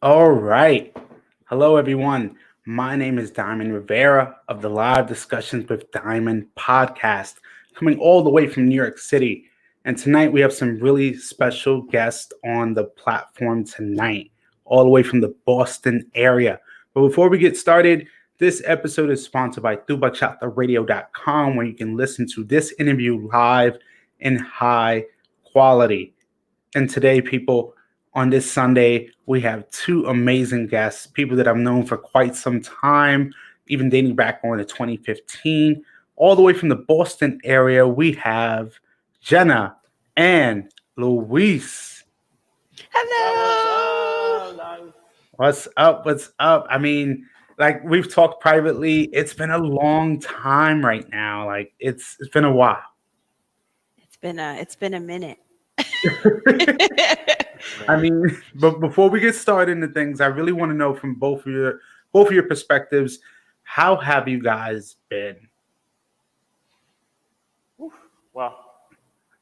All right. Hello, everyone. My name is Diamond Rivera of the Live Discussions with Diamond podcast, coming all the way from New York City. And tonight we have some really special guests on the platform tonight, all the way from the Boston area. But before we get started, this episode is sponsored by Radio.com, where you can listen to this interview live in high quality. And today, people, on this Sunday, we have two amazing guests, people that I've known for quite some time, even dating back on to 2015. All the way from the Boston area, we have Jenna and Luis. Hello. What's up? What's up? What's up? I mean, like we've talked privately, it's been a long time right now. Like it's been a while. It's been a minute. I mean, but before we get started into things, I really want to know from both of your perspectives, how have you guys been? Well,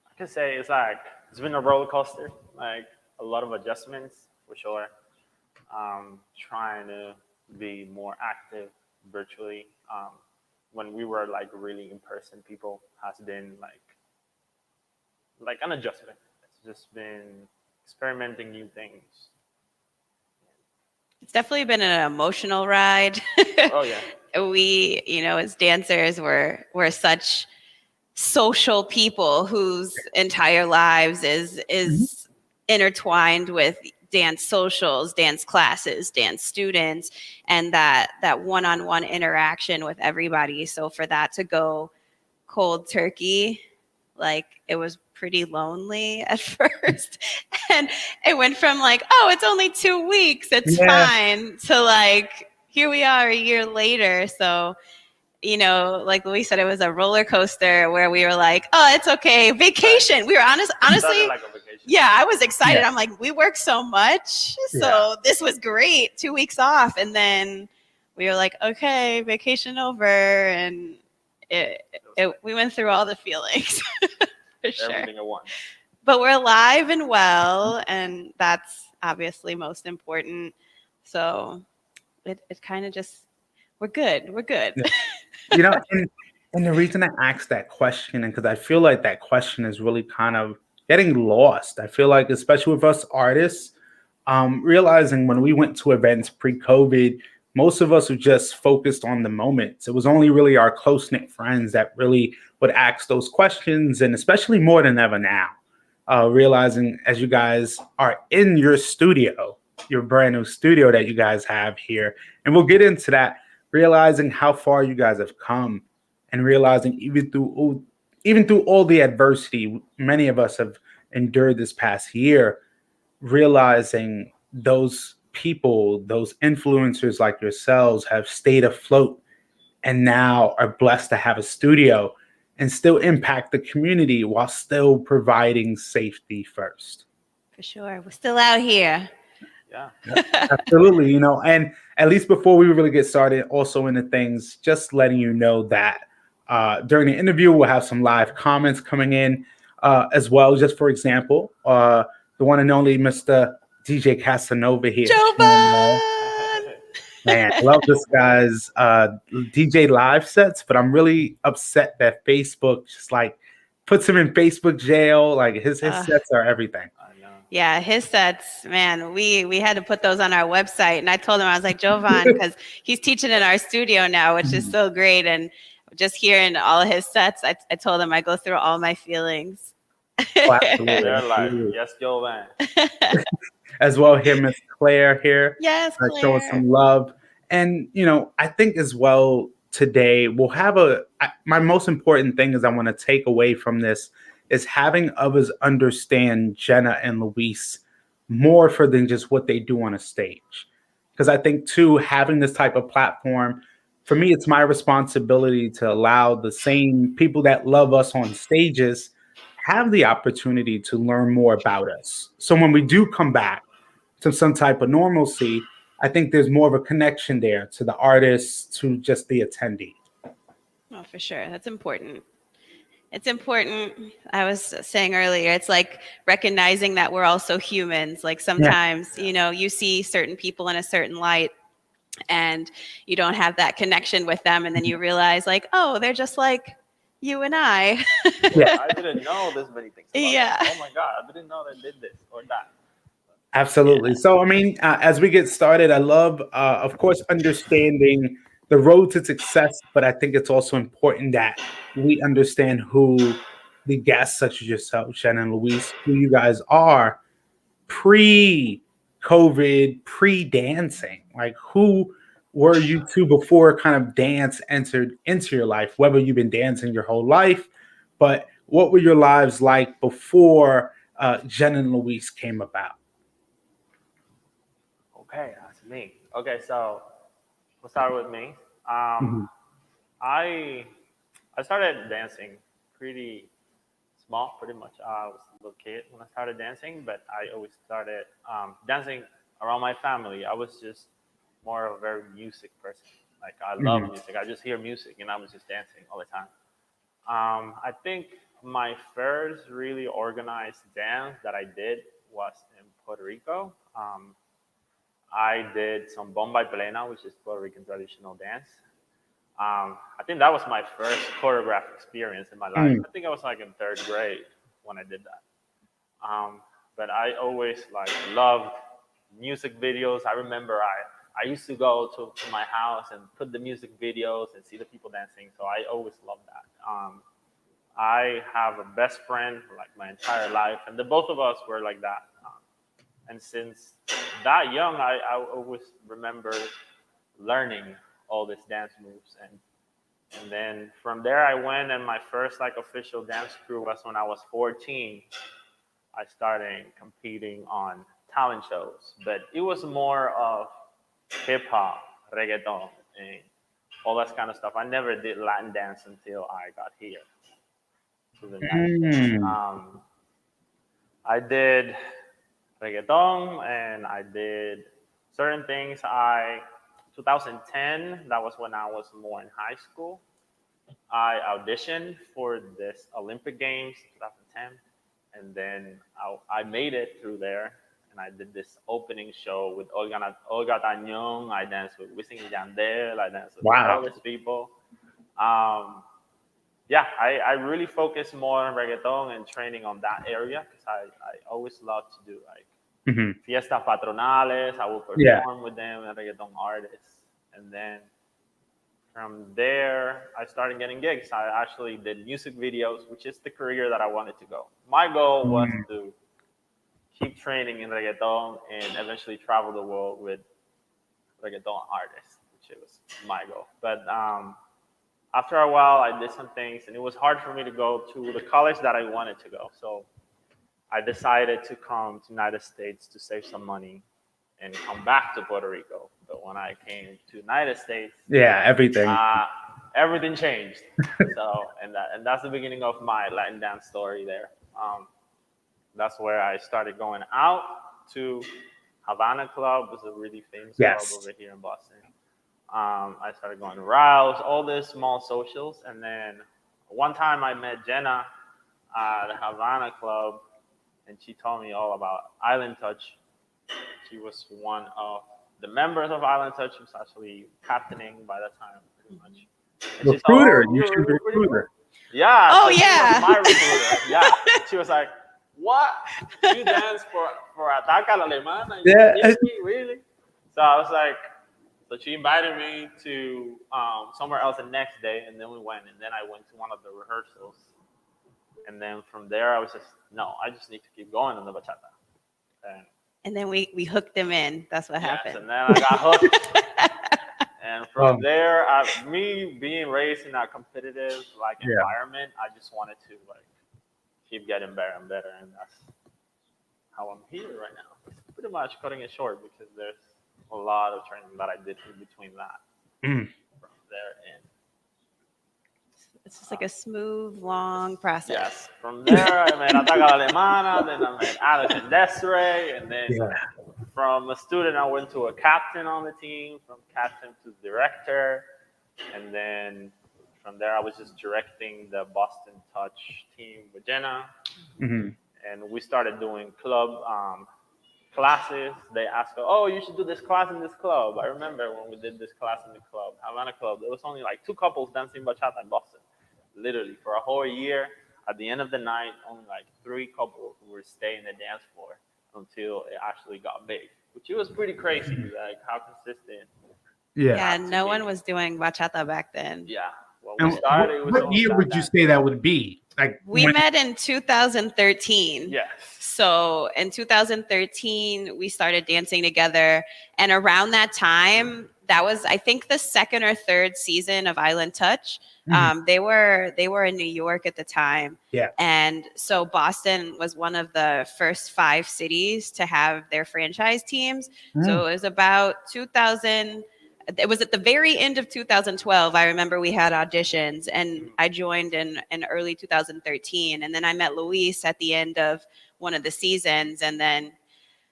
I can say it's been a roller coaster, like a lot of adjustments for sure. Trying to be more active virtually. When we were like really in person, people has been like an adjustment. It's just been experimenting new things. It's definitely been an emotional ride. Oh yeah. We, as dancers, we're such social people whose entire lives is intertwined with dance socials, dance classes, dance students, and that one-on-one interaction with everybody. So for that to go cold turkey, like it was pretty lonely at first. And it went from like, oh, it's only 2 weeks, it's fine, to like, here we are a year later. So, like Louis said, it was a roller coaster where we were like, oh, it's okay. Vacation. We were honestly, Like a vacation. yeah, I was excited. Yeah. I'm like, we work so much. So this was great. 2 weeks off. And then we were like, okay, vacation over. And we went through all the feelings. For sure. Everything at once. But we're alive and well, and that's obviously most important. So it kind of just, we're good. Yeah. And the reason I asked that question, and because I feel like that question is really kind of getting lost. I feel like, especially with us artists, realizing when we went to events pre-COVID, most of us were just focused on the moments. It was only really our close-knit friends that really would ask those questions, and especially more than ever now, realizing as you guys are in your studio, your brand new studio that you guys have here, and we'll get into that, realizing how far you guys have come, and realizing even through all the adversity many of us have endured this past year, realizing those people, those influencers like yourselves have stayed afloat and now are blessed to have a studio and still impact the community while still providing safety first. For sure. We're still out here. Yeah. Absolutely. And at least before we really get started, also into things, just letting you know that during the interview, we'll have some live comments coming in as well. Just for example, the one and only Mr. DJ Casanova here. Jovan! Man, I love this guy's DJ live sets, but I'm really upset that Facebook just like puts him in Facebook jail. Like his sets are everything. I know. Yeah, his sets, man, we had to put those on our website. And I told him, I was like, Jovan, because he's teaching in our studio now, which is so great. And just hearing all of his sets, I told him I go through all my feelings. Oh, absolutely. They're like, yes, Jovan. As well, him as Claire here. Yes, Claire. Showing some love. And, I think as well today we'll have my most important thing is I want to take away from this is having others understand Jenna and Luis more for than just what they do on a stage. Because I think, too, having this type of platform, for me, it's my responsibility to allow the same people that love us on stages have the opportunity to learn more about us. So when we do come back to some type of normalcy, I think there's more of a connection there to the artists, to just the attendee. Oh, for sure. That's important. It's important. I was saying earlier, it's like recognizing that we're also humans. Like sometimes, you see certain people in a certain light and you don't have that connection with them. And then you realize like, oh, they're just like you and I. Yeah. I didn't know this many things about Yeah. them. Oh my God, I didn't know they did this or that. Absolutely. So, I mean, as we get started, I love, of course, understanding the road to success, but I think it's also important that we understand who the guests, such as yourself, Shannon Luis, who you guys are pre COVID, pre dancing. Like, who were you two before kind of dance entered into your life? Whether you've been dancing your whole life, but what were your lives like before Jen and Luis came about? Okay, that's me. Okay, so we'll start with me. Mhm. I I started dancing pretty small, pretty much. I was a little kid when I started dancing, but I always started dancing around my family. I was just more of a very music person. Like I love Mhm. music. I just hear music and I was just dancing all the time. I think my first really organized dance that I did was in Puerto Rico. I did some bomba y plena, which is Puerto Rican traditional dance. I think that was my first choreographed experience in my life. Mm. I think I was like in third grade when I did that. But I always like loved music videos. I remember I used to go to my house and put the music videos and see the people dancing. So I always loved that. I have a best friend for like my entire life, and the both of us were like that. And since that young, I always remember learning all these dance moves, and then from there I went, and my first like official dance crew was when I was 14. I started competing on talent shows, but it was more of hip hop, reggaeton, and all that kind of stuff. I never did Latin dance until I got here to the United States. Mm. I did reggaeton and I did certain things. 2010, that was when I was more in high school. I auditioned for this Olympic Games 2010, and then I made it through there. And I did this opening show with Olga Tañón. I danced with Wisin y Yandel. I danced with all Wow. these people. Um, yeah, I really focus more on reggaeton and training on that area because I always love to do like Mhm. fiestas patronales. I will Yeah. perform with them and reggaeton artists. And then from there, I started getting gigs. I actually did music videos, which is the career that I wanted to go. My goal was Mm. to keep training in reggaeton and eventually travel the world with reggaeton artists, which was my goal. But after a while, I did some things, and it was hard for me to go to the college that I wanted to go. So I decided to come to the United States to save some money and come back to Puerto Rico. But when I came to the United States, Yeah, everything. uh, everything changed. So, and that's the beginning of my Latin dance story there. That's where I started going out to Havana Club, was a really famous club Yes. over here in Boston. I started going to Rouse, all these small socials, and then one time I met Jenna at the Havana Club, and she told me all about Island Touch. She was one of the members of Island Touch. She was actually captaining by that time, pretty much. And she said, Recruiter. "Oh, You should be you're pretty cool." recruiter. Yeah. Oh, So she yeah. was my recruiter. Yeah. She was like, "What? You dance for Ataca la Alemana? You Yeah. kidding me? Really?" So I was like, so she invited me to somewhere else the next day, and then we went, and then I went to one of the rehearsals, and then from there I was just, no, I just need to keep going on the bachata. And then we hooked them in. That's what Yes, happened. and then I got hooked. And from Um, there, me being raised in a competitive like yeah. environment, I just wanted to like keep getting better and better, and that's how I'm here right now. It's pretty much cutting it short because there's a lot of training that I did in between that Mm. from there and It's just like a smooth, long process. yes, from there I met Ataca la Alemana, then I met Alex and Desiree, and then Yeah. from a student I went to a captain on the team, from captain to director, and then from there, I was just directing the Boston Touch team with Jenna, Hmm. and we started doing club classes. They asked us, "Oh, you should do this class in this club." I remember when we did this class in the club, Havana Club. There was only like two couples dancing bachata in Boston, literally for a whole year. At the end of the night, only like three couples were staying the dance floor until it actually got big, which was pretty crazy. Like how consistent. Yeah. Yeah, to no one be. was doing bachata back then. Yeah, when we And started, it was what only year that would you dance. say that would be? Like We when? met in 2013. Yes. So in 2013, we started dancing together. And around that time, that was, I think, the second or third season of Island Touch. Mhm. They were in New York at the time. Yeah. And so Boston was one of the first 5 cities to have their franchise teams. So it was about 2000. It was at the very end of 2012. I remember we had auditions, and I joined in early 2013. And then I met Luis at the end of one of the seasons. And then,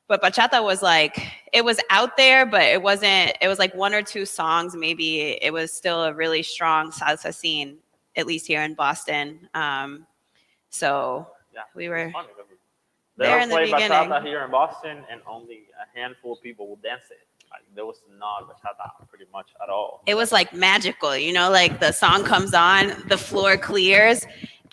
but bachata was like, it was out there, but it wasn't, it was like 1 or 2 songs. Maybe it was still a really strong salsa scene, at least here in Boston. So Yeah, we were funny, they there don't in the play beginning. bachata here in Boston, and only a handful of people will dance it. Like there was not bachata pretty much at all. It was like magical, like the song comes on, the floor clears,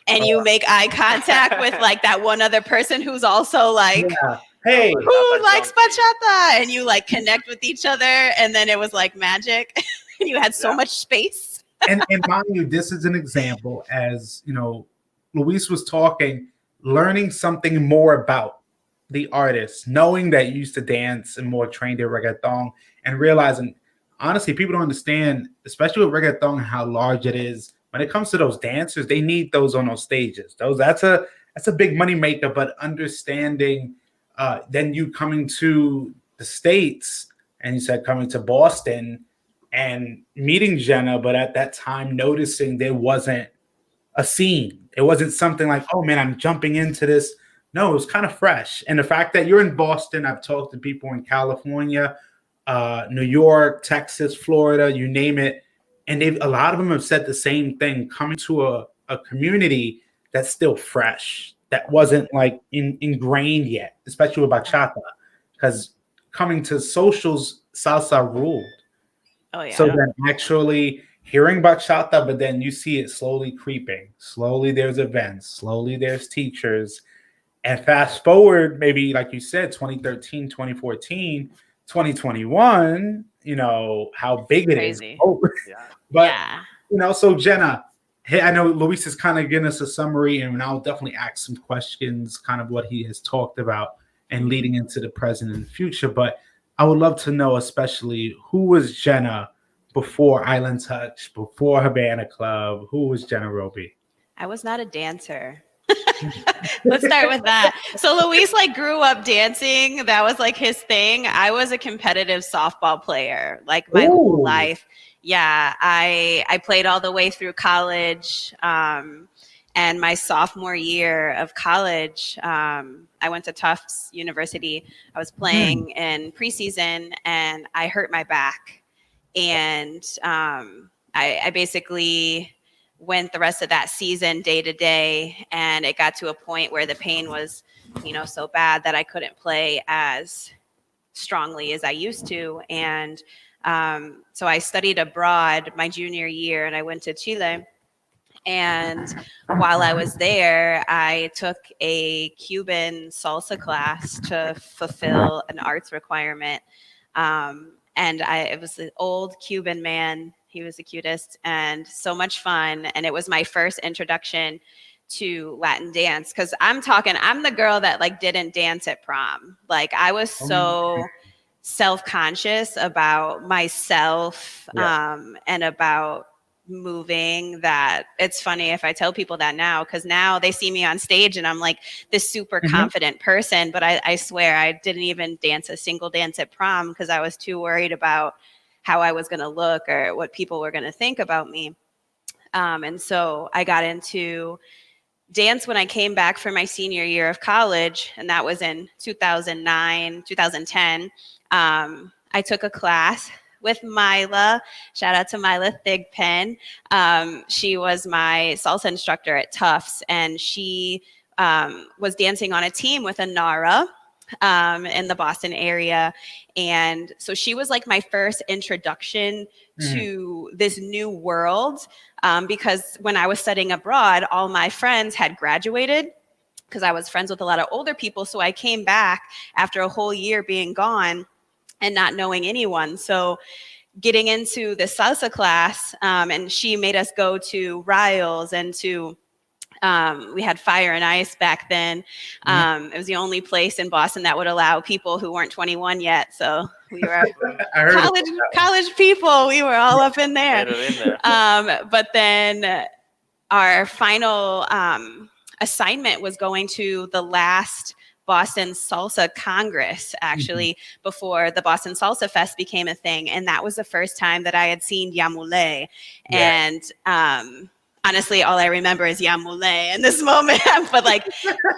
and you make eye contact with like that one other person who's also like, Yeah. Hey. who likes bachata? And you like connect with each other, and then it was like magic. And you had so much space. And mind you, this is an example, as Luis was talking, learning something more about the artist, knowing that you used to dance and more trained in reggaeton, and realizing, honestly, people don't understand, especially with reggaeton, how large it is. When it comes to those dancers, they need those on those stages. That's a big money maker. But understanding, then you coming to the States, and you said coming to Boston and meeting Jenna, but at that time noticing there wasn't a scene. It wasn't something like, oh man, I'm jumping into this. No, it was kind of fresh. And the fact that you're in Boston, I've talked to people in California, New York, Texas, Florida, you name it. And a lot of them have said the same thing, coming to a community that's still fresh, that wasn't like ingrained yet, especially with bachata. Because coming to socials, salsa ruled. Oh yeah. So then actually hearing bachata, but then you see it slowly creeping. Slowly there's events, slowly there's teachers. And fast forward, maybe like you said, 2013, 2014, 2021, how big it is. Crazy. Oh, Yeah. but, Yeah. So Jenna, hey, I know Luis is kind of giving us a summary, and I'll definitely ask some questions, kind of what he has talked about and leading into the present and future. But I would love to know, especially, who was Jenna before Island Touch, before Havana Club? Who was Jenna Roby? I was not a dancer. Let's start with that. So Luis like grew up dancing. That was like his thing. I was a competitive softball player like my whole life. Yeah, I played all the way through college. And my sophomore year of college, I went to Tufts University. I was playing in preseason, and I hurt my back. And I basically went the rest of that season day to day, and it got to a point where the pain was, so bad that I couldn't play as strongly as I used to. And so I studied abroad my junior year, and I went to Chile. And while I was there, I took a Cuban salsa class to fulfill an arts requirement. And it was an old Cuban man. He was the cutest and so much fun. And it was my first introduction to Latin dance. Cause I'm the girl that like didn't dance at prom. Like I was so self-conscious about myself and about moving that it's funny if I tell people that now, because now they see me on stage and I'm like this super confident person, but I swear I didn't even dance a single dance at prom because I was too worried about how I was going to look or what people were going to think about me. And so I got into dance when I came back for my senior year of college, and that was in 2009, 2010. I took a class with Mila. Shout out to Mila Thigpen. She was my salsa instructor at Tufts, and she was dancing on a team with Anara in the Boston area. And so she was like my first introduction to this new world, because when I was studying abroad, all my friends had graduated because I was friends with a lot of older people. So I came back after a whole year being gone and not knowing anyone. So getting into the salsa class, and she made us go to Riles and to we had Fire and Ice back then. It was the only place in Boston that would allow people who weren't 21 yet. So we were college people. We were all up in there. But then our final assignment was going to the last Boston Salsa Congress, actually, before the Boston Salsa Fest became a thing. And that was the first time that I had seen Yamule. And honestly, all I remember is Yamule in this moment. But like,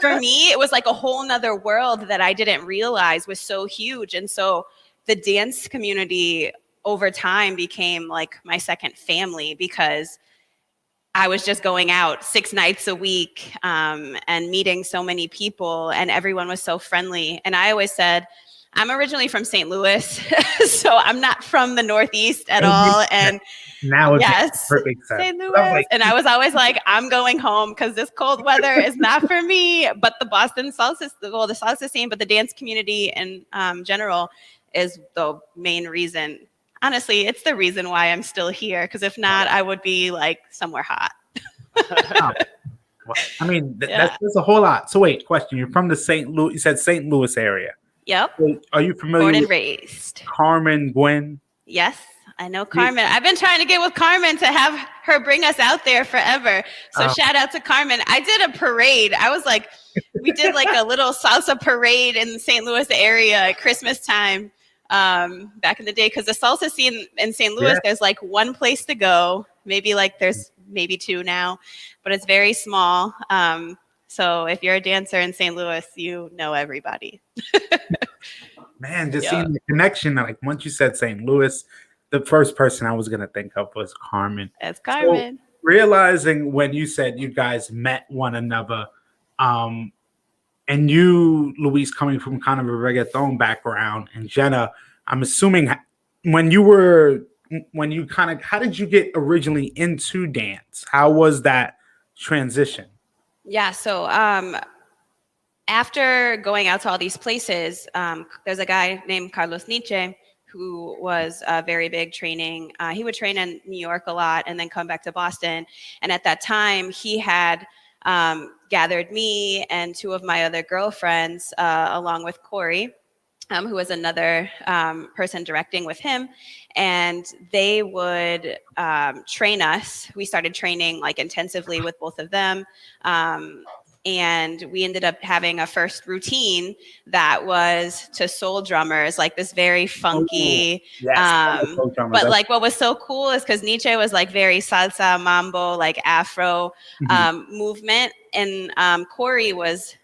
for me, it was like a whole nother world that I didn't realize was so huge. And so the dance community over time became like my second family, because I was just going out 6 nights a week and meeting so many people, and everyone was so friendly. And I always said, I'm originally from St. Louis, so I'm not from the Northeast at all. And now it makes perfect sense. St. Louis. And I was always like, I'm going home because this cold weather is not for me. But the Boston salsa, well, the salsa scene, but the dance community in general is the main reason. Honestly, it's the reason why I'm still here, because if not, I would be like somewhere hot. Well, I mean, that's a whole lot. So wait, question. You're from the St. Louis, you said St. Louis area. Yep. So are you familiar Born and with raised. Carmen Gwen? Yes, I know Carmen. I've been trying to get with Carmen to have her bring us out there forever. So shout out to Carmen. I did a parade. I was like, we did like a little salsa parade in the St. Louis area at Christmas time. Back in the day, because the salsa scene in St. Louis, there's like one place to go, maybe like there's maybe 2 now, but it's very small. So if you're a dancer in St. Louis, you know everybody. Man, just seeing the connection, like once you said St. Louis, the first person I was gonna think of was Carmen. That's Carmen. So, realizing when you said you guys met one another, and you, Luis, coming from kind of a reggaeton background, and Jenna, I'm assuming how did you get originally into dance? How was that transition? Yeah, so after going out to all these places, there's a guy named Carlos Nietzsche who was very big training. He would train in New York a lot and then come back to Boston. And at that time, he had gathered me and 2 of my other girlfriends, along with Corey, who was another person directing with him. And they would train us. We started training like intensively with both of them. And we ended up having a first routine that was to soul drummers, like this very funky, but like what was so cool is because Nietzsche was like very salsa, mambo, like Afro movement. And Corey was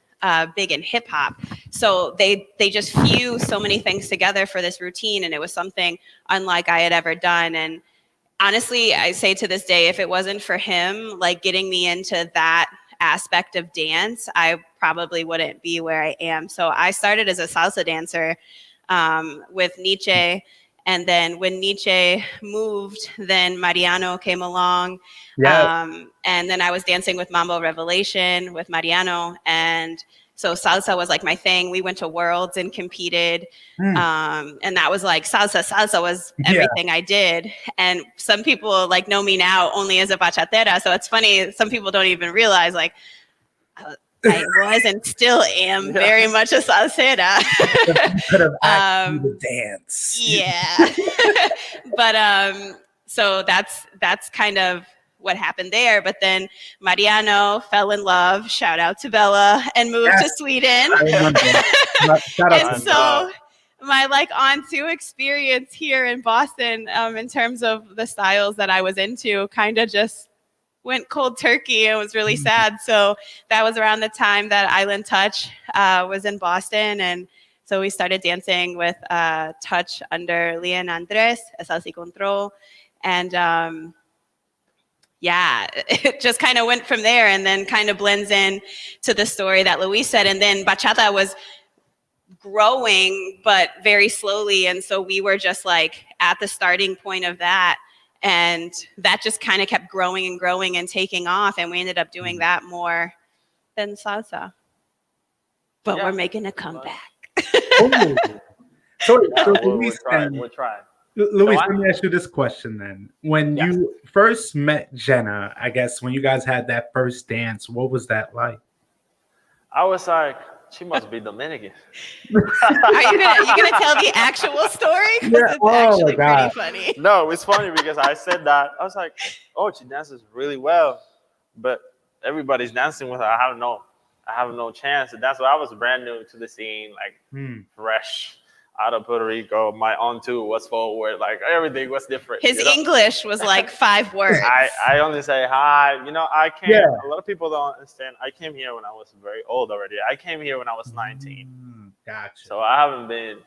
big in hip hop. So they just fused so many things together for this routine. And it was something unlike I had ever done. And honestly, I say to this day, if it wasn't for him, like getting me into that aspect of dance, I probably wouldn't be where I am. So I started as a salsa dancer with Nietzsche. And then when Nietzsche moved, then Mariano came along. And then I was dancing with Mambo Revelation with Mariano. And so salsa was like my thing. We went to Worlds and competed. And that was like salsa was everything I did. And some people like know me now only as a bachatera. So it's funny. Some people don't even realize like I was and still am very much a salsera. Could have asked you to dance. Yeah. But so that's kind of what happened there. But then Mariano fell in love, shout out to Bella, and moved to Sweden. And so my like on to experience here in Boston, in terms of the styles that I was into, kind of just went cold turkey. It was really sad. So that was around the time that Island Touch was in Boston, and So we started dancing with touch under Lian Andres, Salsa y Control. And yeah, it just kind of went from there and then kind of blends in to the story that Luis said. And then bachata was growing, but very slowly. And so we were just like at the starting point of that. And that just kind of kept growing and growing and taking off. And we ended up doing that more than salsa. But we're making a comeback. Oh. So We'll try. Luis, let me ask you this question then. When you first met Jenna, I guess when you guys had that first dance, what was that like? I was like, she must be Dominican. Are you gonna tell the actual story? Because it's actually pretty funny. No, it's funny because I said that. I was like, oh, she dances really well, but everybody's dancing with her. I have no chance. And that's why I was brand new to the scene, like fresh out of Puerto Rico. My on too was forward, like everything was different. His English was like 5 words. I only say hi. I came. Yeah. A lot of people don't understand. I came here when I was very old already. I came here when I was 19. Gotcha. So I haven't been.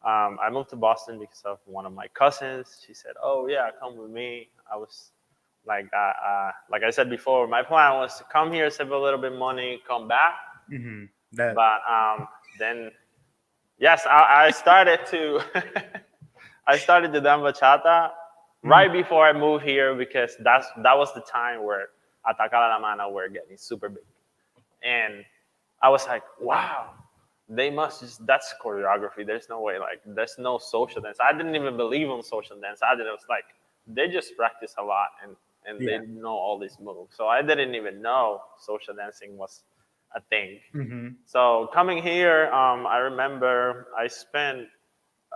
I moved to Boston because of one of my cousins. She said, "Oh yeah, come with me." I was like I said before, my plan was to come here, save a little bit of money, come back. But then. Yes, I started to do bachata right before I moved here because that was the time where Ataca la Mano were getting super big. And I was like, wow, they must just, that's choreography. There's no way, like, there's no social dance. I didn't even believe in social dance. It was like, they just practice a lot and they know all these moves. So I didn't even know social dancing was a thing. So coming here, I remember I spent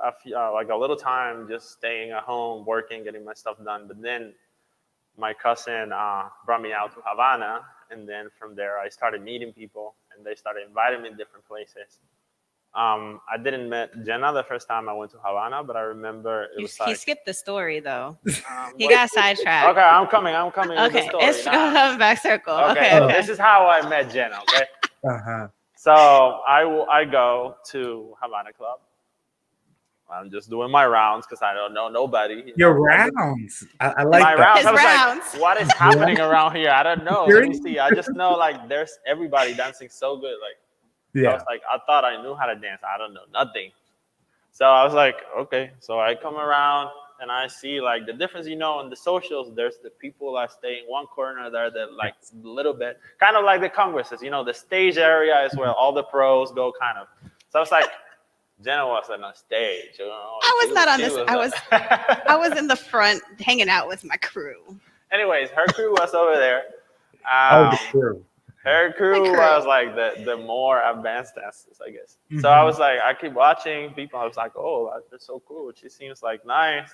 a little time just staying at home, working, getting my stuff done. But then my cousin brought me out to Havana, and then from there I started meeting people, and they started inviting me to different places. I didn't meet Jenna the first time I went to Havana, but I remember he skipped the story though. He got sidetracked. Okay, I'm coming. Okay, it's back circle. Okay. This is how I met Jenna. Okay. So I go to Havana Club. I'm just doing my rounds because I don't know nobody. Your rounds. I like my that. rounds. His I was rounds. like, what is happening around here? I don't know. Let me see. I just know like there's everybody dancing so good. Like. I was like, I thought I knew how to dance. I don't know nothing. So I was like, okay. So I come around and I see like the difference, in the socials, there's the people that stay in one corner there that like a little bit, kind of like the congresses, the stage area is where all the pros go kind of. So I was like, Jenna was on a stage. I was not on this. I was in the front hanging out with my crew. Anyways, her crew was over there. The crew. Her crew was like the more advanced dancers, I guess. So I was like, I keep watching people. I was like, oh, that's so cool. She seems like nice.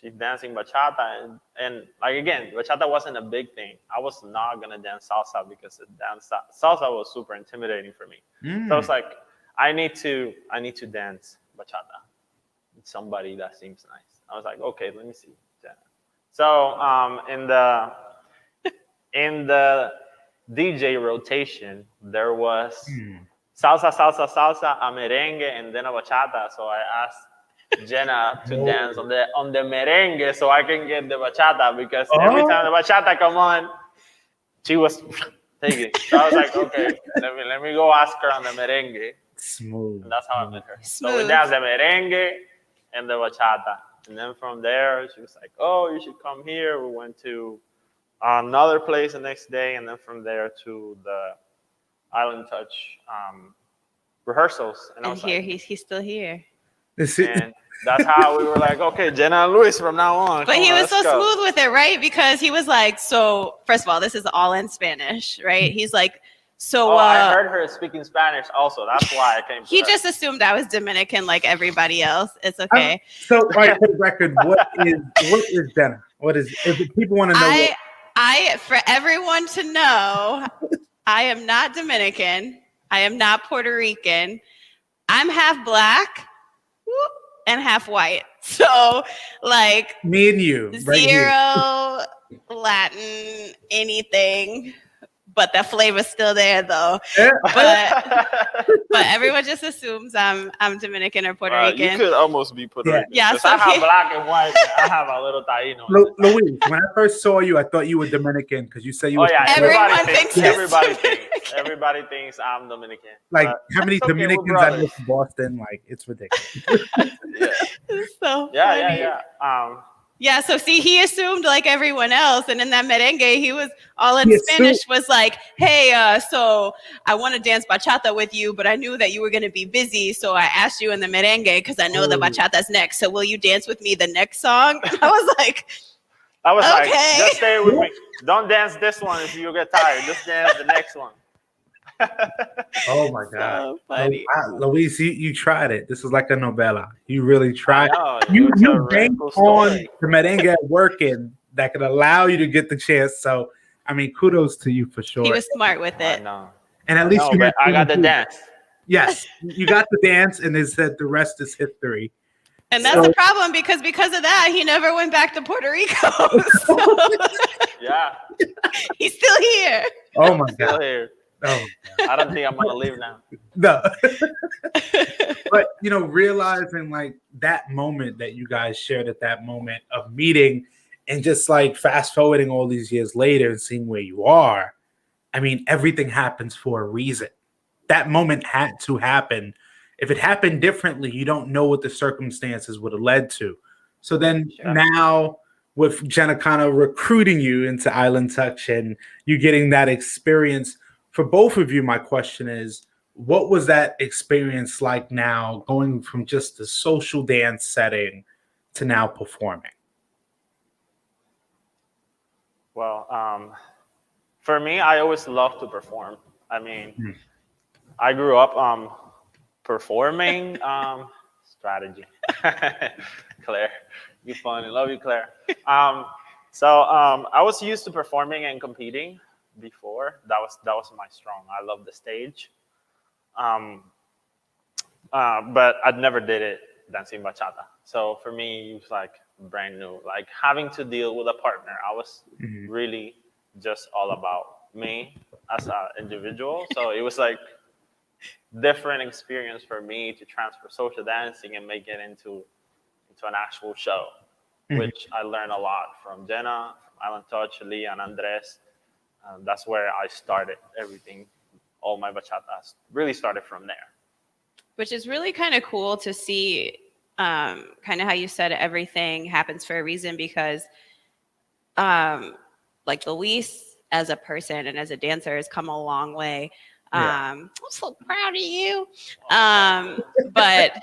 She's dancing bachata. And like, again, bachata wasn't a big thing. I was not going to dance salsa because salsa was super intimidating for me. So I was like, I need to dance bachata with somebody that seems nice. I was like, okay, let me see. So in the DJ rotation, there was salsa, a merengue, and then a bachata. So I asked Jenna to dance on the merengue so I can get the bachata because every time the bachata come on, she was taking it. So I was like, okay, let me go ask her on the merengue. Smooth. And that's how I met her. So we danced the merengue and the bachata. And then from there, she was like, oh, you should come here. We went to another place the next day, and then from there to the Island Touch rehearsals. And I was here, like, he's still here. And that's how we were like, okay, Jenna Luis from now on. But he was so smooth with it, right? Because he was like, so first of all, this is all in Spanish, right? He's like, so I heard her speaking Spanish also. That's why I came to He her. just assumed I was Dominican like everybody else. It's okay. So, all right, for the record, what is Jenna? What is if people want to know? For everyone to know, I am not Dominican. I am not Puerto Rican. I'm half black and half white. So, like, me and you, zero Latin anything, but the flavor's still there though. Yeah. But everyone just assumes I'm Dominican or Puerto Rican. You could almost be Puerto Yeah. Rican. Yeah, Because so I have he- black and white. And I have a little Taino. Luis, when I first saw you, I thought you were Dominican because you said you Oh were yeah, from Everyone everybody thinks thinks. he's Everybody Dominican. thinks. Everybody thinks I'm Dominican. like But how many it's okay, we're Dominicans I know brothers. from Boston? Like it's ridiculous. Yeah. It's so Yeah, funny. yeah. Yeah, so see, he assumed like everyone else, and in that merengue, he was all in He Spanish. assumed- Was like, "Hey, so I want to dance bachata with you, but I knew that you were going to be busy, so I asked you in the merengue because I know the Oh. bachata's next. So will you dance with me the next song?" I was like, I was like, Okay. just stay with me. Don't dance this one if you get tired. Just dance the next one. Oh my God. "So funny." Luis, you tried it. This is like a novella. You really tried. I know, You it's a you very banked cool on story. the merengue working that could allow you to get the chance. So I mean, kudos to you for sure. He was smart with I it. know. And at least No, you but had I got the food. dance. Yes, you got the dance, and they said the rest is history. And that's the problem because of that, he never went back to Puerto Rico. So Yeah, he's still here. Oh my still God. here. Oh I don't think I'm gonna leave now. no. But realizing like that moment that you guys shared at that moment of meeting, and just like fast forwarding all these years later and seeing where you are. I mean, everything happens for a reason. That moment had to happen. If it happened differently, you don't know what the circumstances would have led to. So then Sure. now with Jenna kind of recruiting you into Island Touch and you getting that experience, for both of you, my question is, what was that experience like now going from just the social dance setting to now performing? Well, for me, I always love to perform. I mean, Hmm. I grew up performing strategy. Claire, you funny. Love you, Claire. I was used to performing and competing before. That was my strong. I love the stage. But I'd never did it dancing bachata. So for me, it was like brand new. Like having to deal with a partner, I was really just all about me as an individual. So it was like different experience for me to transfer social dancing and make it into an actual show, which I learned a lot from Jenna, from Island Touch, Lee, and Andres. That's where I started everything. All my bachatas really started from there. Which is really kind of cool to see, kind of how you said everything happens for a reason, because like Luis as a person and as a dancer has come a long way. I'm so proud of you. But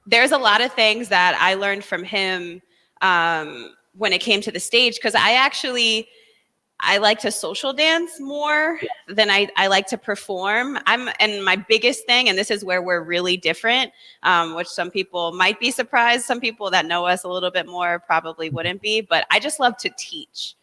there's a lot of things that I learned from him when it came to the stage, because I like to social dance more than I like to perform. And my biggest thing, and this is where we're really different, which some people might be surprised. Some people that know us a little bit more probably wouldn't be, but I just love to teach.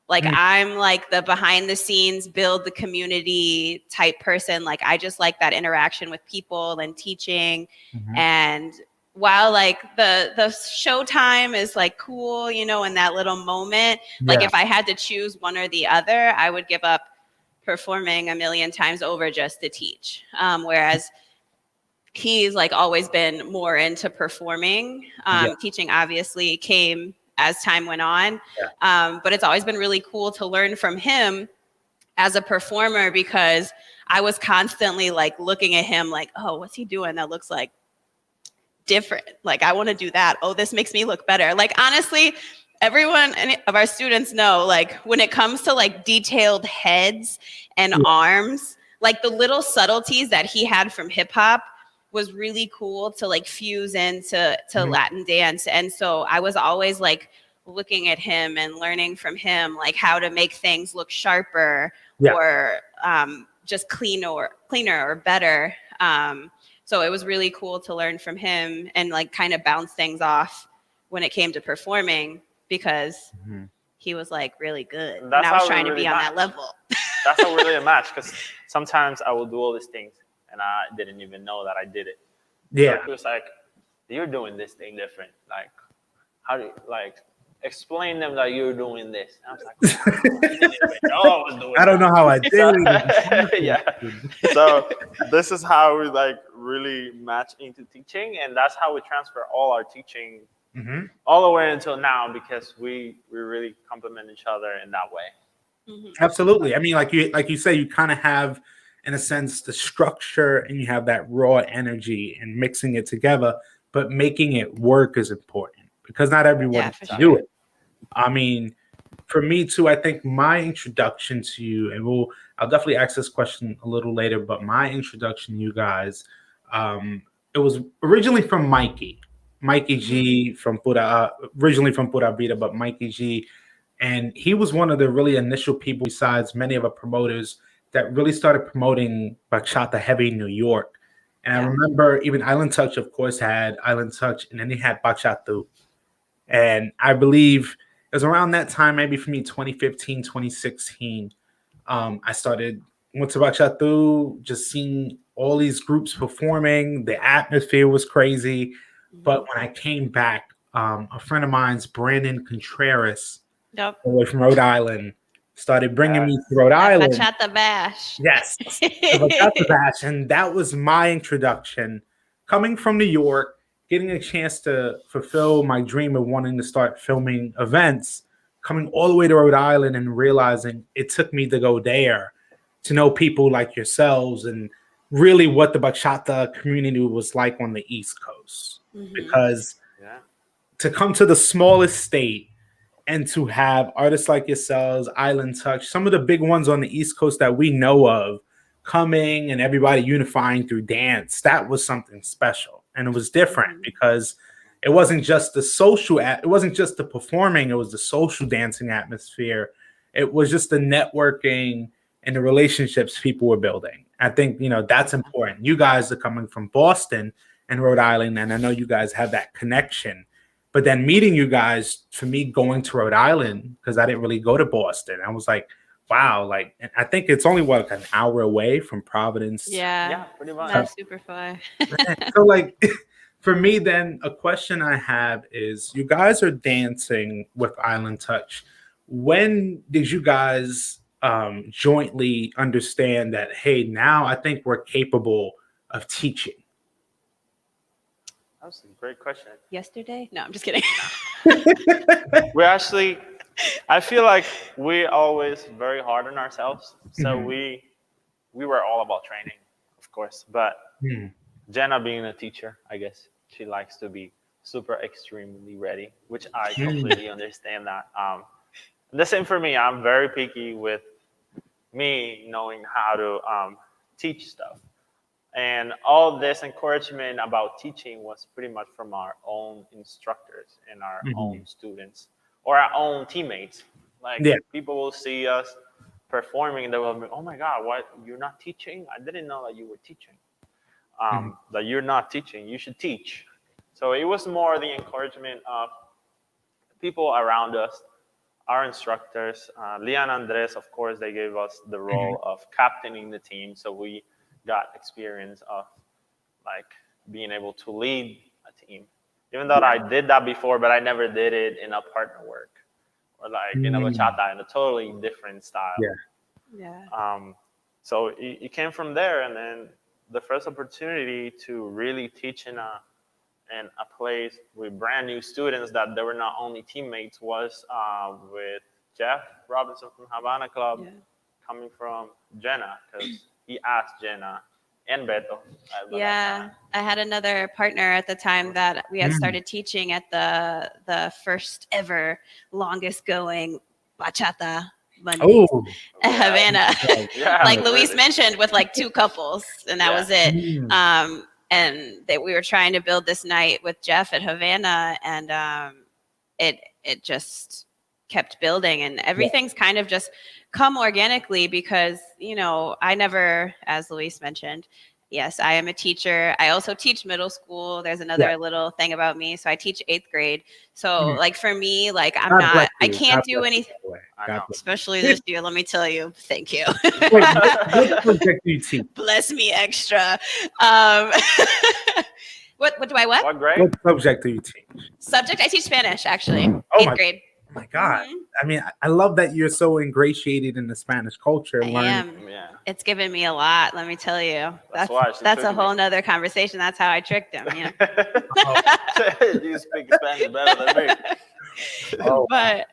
Like I'm like the behind the scenes, build the community type person. Like I just like that interaction with people and teaching. And while like the show time is like cool, in that little moment, like if I had to choose one or the other, I would give up performing a million times over just to teach. Whereas he's like always been more into performing. Teaching obviously came as time went on. But it's always been really cool to learn from him as a performer, because I was constantly like looking at him like, oh, what's he doing that looks like different? Like, I want to do that. Oh, this makes me look better. Like, honestly, everyone of our students know, like when it comes to like detailed heads and arms, like the little subtleties that he had from hip hop was really cool to like fuse into Latin dance. And so I was always like looking at him and learning from him, like how to make things look sharper or just cleaner or better. So it was really cool to learn from him and like kind of bounce things off when it came to performing, because he was like really good. And I was trying to be on that level. That's how we really match, because sometimes I will do all these things and I didn't even know that I did it. So it was like, you're doing this thing different. Like, how do you, like, explain them that you're doing this. And I was like, wow, I didn't even know I was doing I don't know how I did So, it. yeah. So this is how we like really match into teaching, and that's how we transfer all our teaching all the way until now, because we really complement each other in that way. Absolutely. I mean, like you say, you kind of have, in a sense, the structure, and you have that raw energy, and mixing it together, but making it work is important because not everyone can do it. I mean, for me too, I think my introduction to you, and I'll definitely ask this question a little later, but my introduction to you guys, it was originally from Mikey G from originally from Pura Vida, but Mikey G. And he was one of the really initial people, besides many of the promoters, that really started promoting bachata heavy in New York. And I remember even Island Touch, of course, had Island Touch, and then he had Bachata. And I believe it was around that time, maybe for me, 2015, 2016, I went to Bachata, just seeing all these groups performing. The atmosphere was crazy. But when I came back, a friend of mine's, Brandon Contreras, away from Rhode Island, started bringing me to Rhode Island. Bachata Bash. Yes, the Bachata Bash. And that was my introduction. Coming from New York, getting a chance to fulfill my dream of wanting to start filming events, coming all the way to Rhode Island and realizing it took me to go there to know people like yourselves and really what the bachata community was like on the East Coast. Because to come to the smallest state and to have artists like yourselves, Island Touch, some of the big ones on the East Coast that we know of, coming and everybody unifying through dance, that was something special. And it was different because it wasn't just it wasn't just the performing, it was the social dancing atmosphere. It was just the networking and the relationships people were building. I think, that's important. You guys are coming from Boston and Rhode Island, and I know you guys have that connection. But then meeting you guys, for me, going to Rhode Island, because I didn't really go to Boston, I was like, wow, like, I think it's only like an hour away from Providence. Yeah, pretty much. That's super fun. So, like, for me, then a question I have is, you guys are dancing with Island Touch. When did you guys jointly understand that, hey, now I think we're capable of teaching? That was a great question. Yesterday? No, I'm just kidding. I feel like we're always very hard on ourselves. So we were all about training, of course. But Jenna, being a teacher, I guess she likes to be super extremely ready, which I completely understand that. The same for me. I'm very picky with me knowing how to teach stuff. And all this encouragement about teaching was pretty much from our own instructors and our own students or our own teammates. Like people will see us performing and they will be, oh my God, what, you're not teaching? I didn't know that you were teaching. That you're not teaching, you should teach. So it was more the encouragement of people around us, our instructors. Leon and Andres, of course, they gave us the role of captaining the team. So we got experience of like being able to lead a team, even though I did that before, but I never did it in a partner work or like in a bachata in a totally different style. So it came from there, and then the first opportunity to really teach in a place with brand new students that they were not only teammates was with Jeff Robinson from Havana Club, coming from Jenna, because he asked Jenna and Beto. I had another partner at the time that we had started teaching at the first ever longest going bachata Monday at Havana. Like Luis mentioned, with like 2 couples, and that was it. And that we were trying to build this night with Jeff at Havana, and it just kept building, and everything's kind of just come organically because, I never, as Luis mentioned, yes, I am a teacher. I also teach middle school. There's another little thing about me. So I teach 8th grade. So like for me, like I can't do anything, especially this year. Let me tell you, thank you. What subject do you teach? Bless me extra. What do I what? What grade? What subject do you teach? Subject, I teach Spanish, actually. 8th grade. my God. Mhm. I mean, I love that you're so ingratiated in the Spanish culture. I Learning. am. Yeah. It's given me a lot, let me tell you. That's why she That's a tricked me. whole nother conversation. That's how I tricked him, you know. You speak Spanish better than me. Oh, But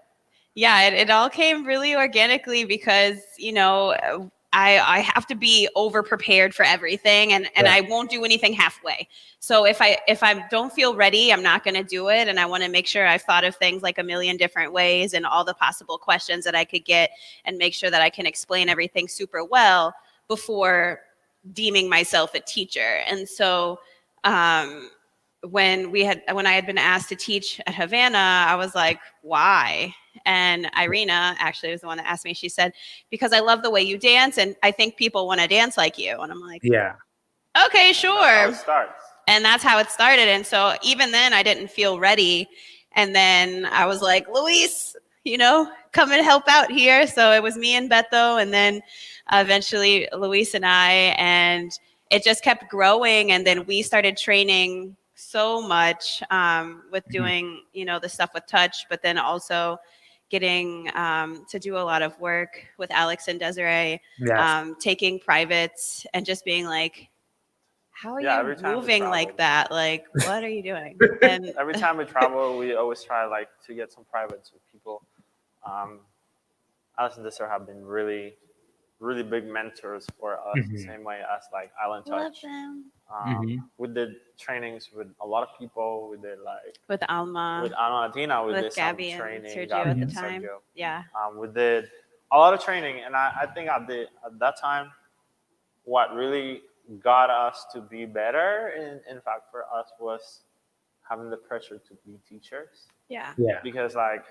yeah, it all came really organically because, you know, I have to be over prepared for everything, and Yeah. I won't do anything halfway. So if I don't feel ready, I'm not going to do it. And I want to make sure I've thought of things like a million different ways and all the possible questions that I could get, and make sure that I can explain everything super well before deeming myself a teacher. And so when I had been asked to teach at Havana, I was like, why? And Irina actually was the one that asked me. She said, because I love the way you dance, and I think people want to dance like you. And I'm like, yeah. okay, That's how sure. it starts. And that's how it started. And so even then, I didn't feel ready. And then I was like, Luis, you know, come and help out here. So it was me and Beto, and then eventually Luis and I, and it just kept growing. And then we started training so much with Mhm. doing, you know, the stuff with touch, but then also getting to do a lot of work with Alex and Desiree, Yes. taking privates and just being like, how are Yeah, you every time we moving travel. like that? Like, what are you doing? And Every time we travel, we always try like to get some privates with people. Alice and Desiree have been really, really big mentors for us, the Mhm. same way as like Island love Touch. them. Mhm. We did trainings with a lot of people. We did like With Alma, with Ana Latina, we with did Gabby some and training. Sergio Gabby at the and time. Sergio. Yeah. We did a lot of training, and I think I did at that time. What really got us to be better, in fact, for us was having the pressure to be teachers, Yeah. Yeah. because like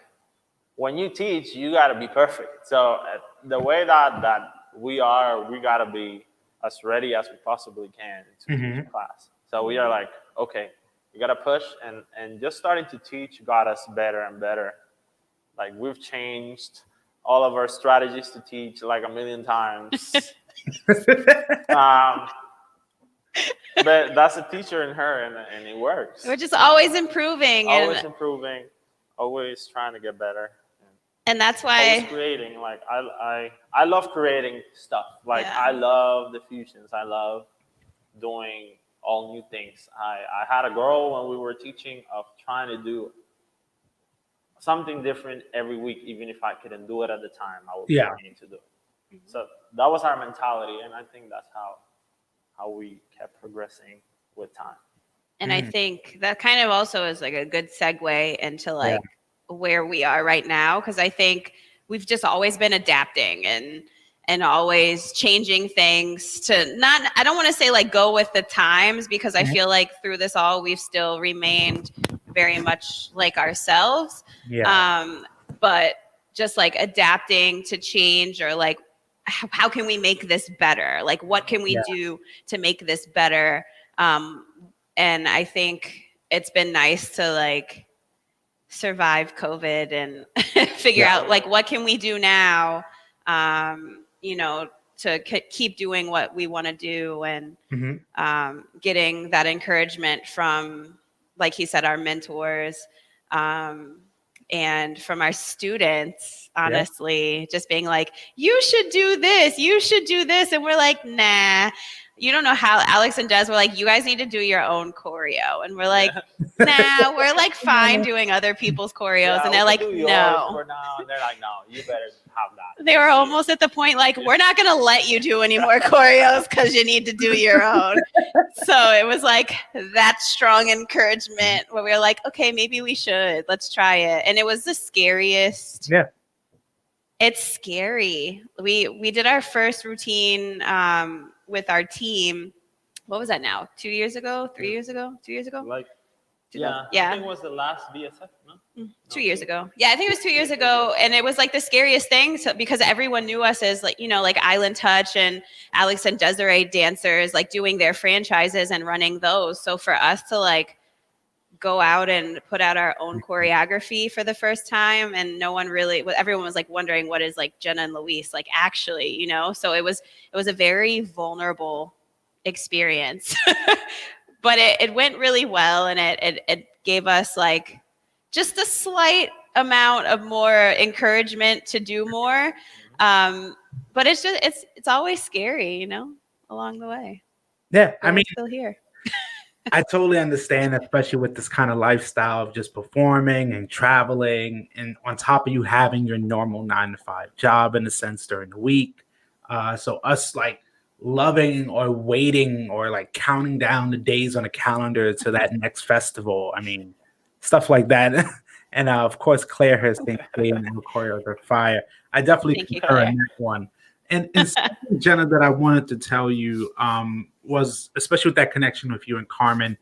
when you teach, you got to be perfect. So the way that we are, we got to be as ready as we possibly can to teach Mhm. a class. So we are like, okay, we got to push, and just starting to teach got us better and better. Like we've changed all of our strategies to teach like a million times. um, but that's a teacher in her, and it works. We're just always improving, Always and improving, always trying to get better. that's Always why. creating. Like I love creating stuff. Like Yeah. I love the fusions. I love doing all new things. I had a goal when we were teaching of trying to do something different every week, even if I couldn't do it at the time. I would be Yeah. trying to do it. So that was our mentality, and I think that's how we kept progressing with time. And I Mm. think that kind of also is like a good segue into Yeah. like where we are right now, because I think we've just always been adapting and always changing things to not, I don't want to say like go with the times, because I Mhm. feel like through this all we've still remained very much like ourselves. Yeah. But just like adapting to change, or like how can we make this better? Like what can we Yeah. do to make this better? And I think it's been nice to like survive COVID and figure Yeah. out like what can we do now, you know, to keep doing what we want to do, and Mhm. getting that encouragement from, like he said, our mentors, and from our students, Yeah. honestly, just being like, you should do this, you should do this. And we're like, nah, you don't know how. Alex and Des were like, you guys need to do your own choreo. And we're like, nah, we're like fine doing other people's choreos. And We they're can like, do yours for no. now, and they're like, no, you better have that. They were almost at the point like, we're not going to let you do any more choreos because you need to do your own. So it was like that strong encouragement where we were like, okay, maybe we should. Let's try it. And it was the scariest. Yeah. It's scary. We did our first routine with our team. What was that now? 2 years ago? 3 years ago? 2 years ago? Like, Yeah. I think it was the last BSF, no? 2 years ago. Yeah, I think it was 2 years ago. And it was like the scariest thing, because everyone knew us as like, you know, like Island Touch and Alex and Desiree dancers, like doing their franchises and running those. So for us to like go out and put out our own choreography for the first time, and no one really, everyone was like wondering what is like Jenna and Luis like actually, you know? So it was a very vulnerable experience. But it went really well, and it gave us like just a slight amount of more encouragement to do more. But it's always scary, along the way. Yeah, But we're still here. I totally understand, especially with this kind of lifestyle of just performing and traveling, and on top of you having your normal 9 to 5 job in a sense during the week. So us like loving or waiting or like counting down the days on a calendar to that next festival. I mean, stuff like that. And of course, Claire has been playing and choreographed fire. I definitely Thank you, concur Claire. in that one. And something, Jenna, that I wanted to tell you was, especially with that connection with you and Carmen,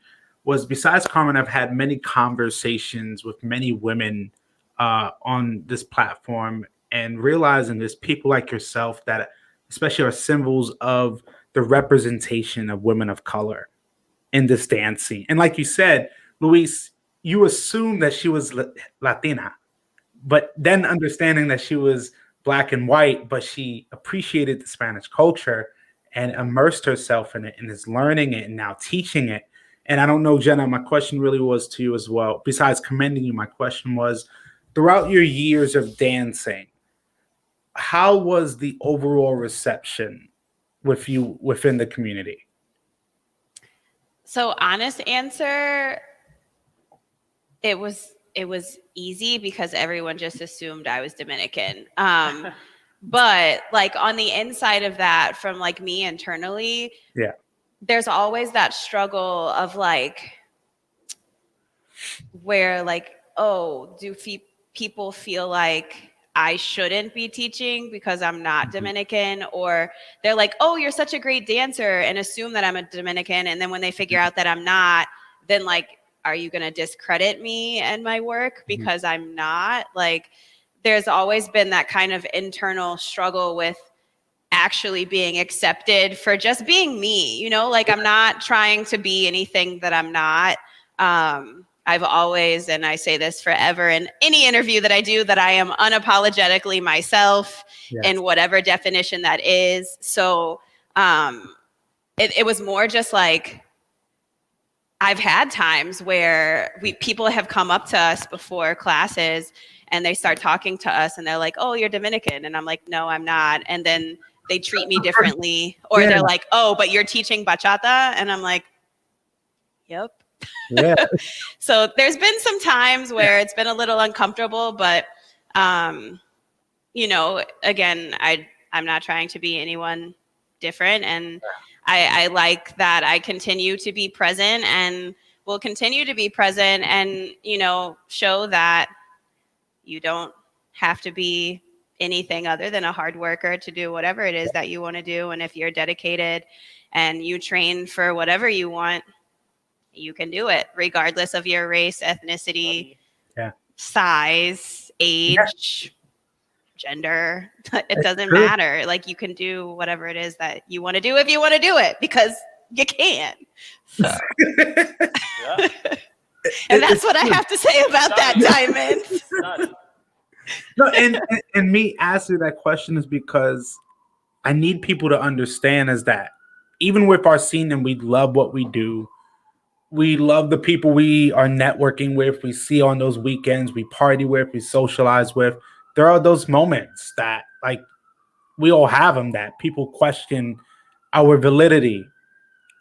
was besides Carmen, I've had many conversations with many women on this platform, and realizing there's people like yourself that especially are symbols of the representation of women of color in this dance scene. And like you said, Luis, you assumed that she was Latina, but then understanding that she was Black and white, but she appreciated the Spanish culture and immersed herself in it and is learning it and now teaching it. And I don't know, Jenna, my question really was to you as well. Besides commending you, my question was, throughout your years of dancing, how was the overall reception with you within the community? So honest answer, it was easy because everyone just assumed I was Dominican. But like on the inside of that, from like me internally, yeah, there's always that struggle of like, where like, oh, do people feel like I shouldn't be teaching because I'm not Dominican? Or they're like, oh, you're such a great dancer, and assume that I'm a Dominican. And then when they figure out that I'm not, then like, are you going to discredit me and my work because I'm not? Like, there's always been that kind of internal struggle with actually being accepted for just being me, like I'm not trying to be anything that I'm not. I've always, and I say this forever in any interview that I do, that I am unapologetically myself in whatever definition that is. So it was more just like, I've had times where people have come up to us before classes and they start talking to us and they're like, oh, you're Dominican. And I'm like, no, I'm not. And then they treat me differently, or they're like, oh, but you're teaching bachata. And I'm like, yep. Yeah. So there's been some times where it's been a little uncomfortable, but, again, I'm not trying to be anyone different. And I like that I continue to be present and will continue to be present and, show that you don't have to be anything other than a hard worker to do whatever it is that you want to do. And if you're dedicated and you train for whatever you want, you can do it regardless of your race, ethnicity, size, age, gender. It doesn't matter. Like, you can do whatever it is that you want to do if you want to do it, because you can. So. And that's what I have to say about that, Diamond. No, and me asking that question is because I need people to understand is that even with our scene, and we love what we do, we love the people we are networking with, we see on those weekends, we party with, we socialize with. There are those moments that, like, we all have them, that people question our validity.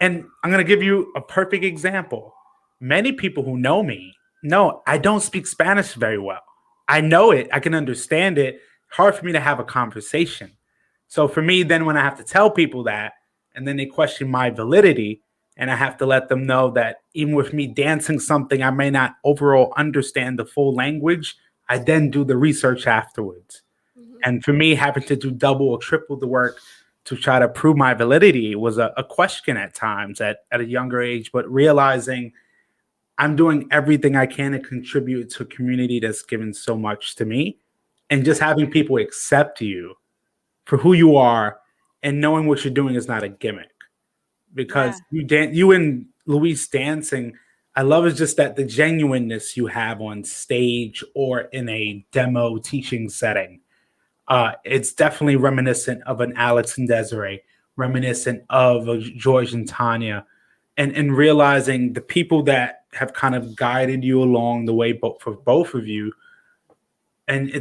And I'm going to give you a perfect example. Many people who know me know I don't speak Spanish very well. I know it. I can understand it. Hard for me to have a conversation. So for me, then when I have to tell people that, and then they question my validity, and I have to let them know that even with me dancing something, I may not overall understand the full language. I then do the research afterwards. Mm-hmm. And for me, having to do double or triple the work to try to prove my validity was a question at times at a younger age, but realizing I'm doing everything I can to contribute to a community that's given so much to me, and just having people accept you for who you are and knowing what you're doing is not a gimmick. Because you and Luis dancing, I love is just that the genuineness you have on stage or in a demo teaching setting. It's definitely reminiscent of an Alex and Desiree, reminiscent of a George and Tanya, and realizing the people that have kind of guided you along the way, for both of you. And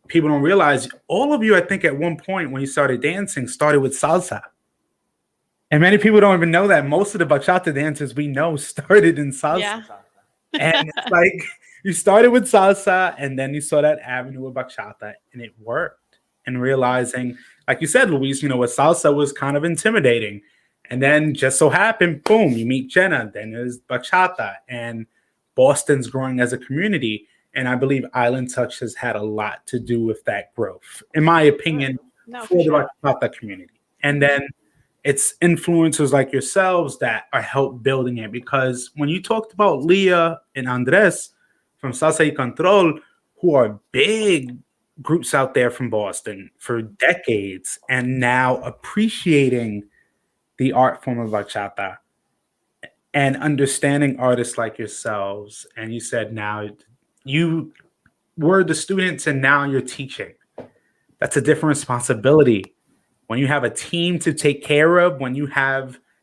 people don't realize, all of you, I think at one point when you started dancing, started with salsa. And many people don't even know that most of the bachata dancers we know started in salsa. Yeah. And it's like, you started with salsa, and then you saw that avenue of bachata, and it worked. And realizing, like you said, Luis, with salsa was kind of intimidating. And then just so happened, boom, you meet Jenna, then there's bachata, and Boston's growing as a community. And I believe Island Touch has had a lot to do with that growth, in my opinion, for the bachata community. And then it's influencers like yourselves that are help building it. Because when you talked about Leah and Andres from Salsa y Control, who are big groups out there from Boston for decades, and now appreciating the art form of bachata and understanding artists like yourselves. And you said now you were the students and now you're teaching. That's a different responsibility. When you have a team to take care of,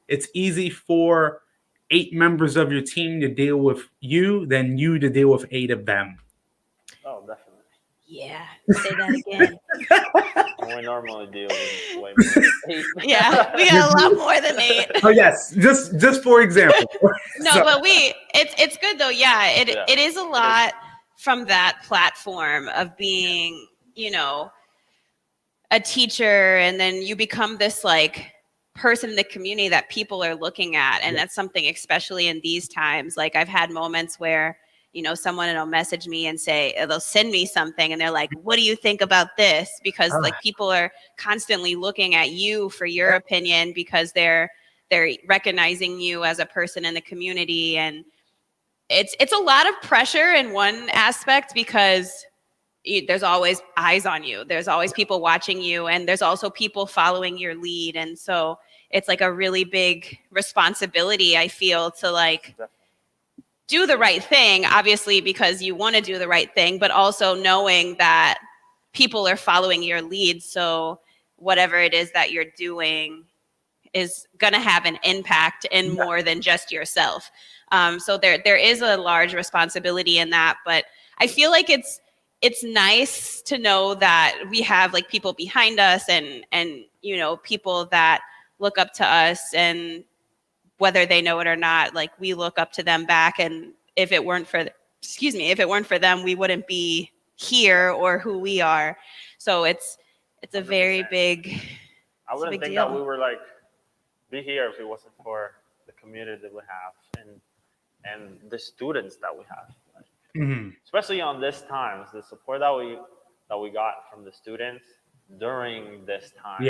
it's easy for 8 members of your team to deal with you than you to deal with 8 of them. Oh, definitely. Yeah, say that again. We normally deal with way more than 8. Yeah, we got a lot more than 8. Oh yes, just for example. No, but it's good though. Yeah, it is a lot from that platform of being, a teacher, and then you become this like person in the community that people are looking at. And that's something, especially in these times. Like, I've had moments where, someone will message me and they'll send me something and they're like, what do you think about this? Because like people are constantly looking at you for your opinion, because they're recognizing you as a person in the community. And it's a lot of pressure in one aspect, because there's always eyes on you. There's always people watching you, and there's also people following your lead. And so it's like a really big responsibility, I feel, to like do the right thing, obviously, because you want to do the right thing, but also knowing that people are following your lead. So whatever it is that you're doing is going to have an impact in more than just yourself. So there is a large responsibility in that, but I feel like it's nice to know that we have like people behind us and people that look up to us, and whether they know it or not, like we look up to them back. And if it weren't for them, we wouldn't be here or who we are. So it's a very big. I wouldn't think that we were like be here if it wasn't for the community that we have and the students that we have. Especially on this times, the support that we got from the students during this time,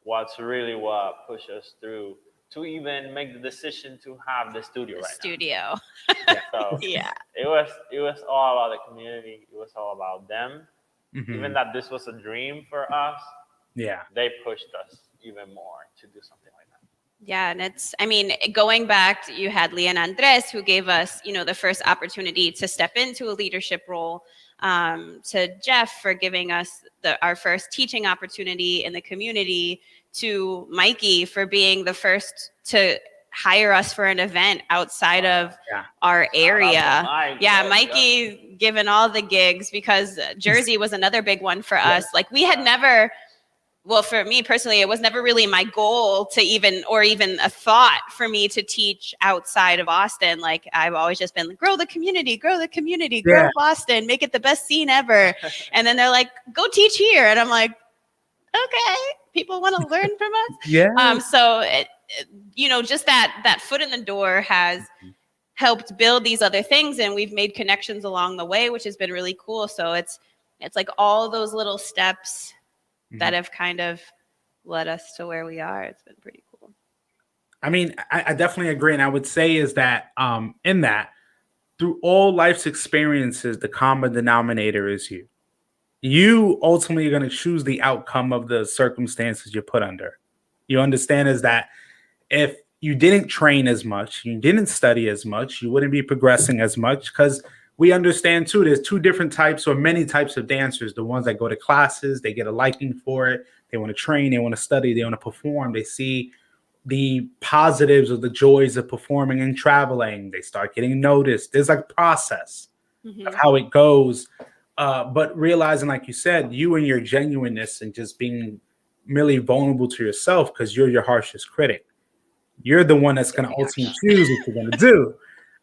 what's really what pushed us through to even make the decision to have the studio now. So it was all about the community. It was all about them. Even that this was a dream for us, they pushed us even more to do something like that. Yeah, and going back, you had Leah and Andres, who gave us, the first opportunity to step into a leadership role, to Jeff for giving us our first teaching opportunity in the community, to Mikey for being the first to hire us for an event outside of our area. Mikey given all the gigs, because Jersey was another big one for us. Like, we had never... Well, for me personally, it was never really my goal to even a thought for me to teach outside of Austin. Like, I've always just been like, grow the community, grow Boston, make it the best scene ever. And then they're like, go teach here. And I'm like, okay, people want to learn from us. So, just that foot in the door has helped build these other things. And we've made connections along the way, which has been really cool. So it's like all those little steps that have kind of led us to where we are. It's been pretty cool. I definitely agree. And I would say is that in that, through all life's experiences, the common denominator is you. You ultimately are going to choose the outcome of the circumstances you're put under. You understand is that if you didn't train as much, you didn't study as much, you wouldn't be progressing as much, because we understand too, there's 2 different types or many types of dancers. The ones that go to classes, they get a liking for it. They want to train, they want to study, they want to perform. They see the positives or the joys of performing and traveling. They start getting noticed. There's like a process of how it goes. But realizing, like you said, you and your genuineness and just being merely vulnerable to yourself, because you're your harshest critic. You're the one that's going to ultimately choose what you're going to do.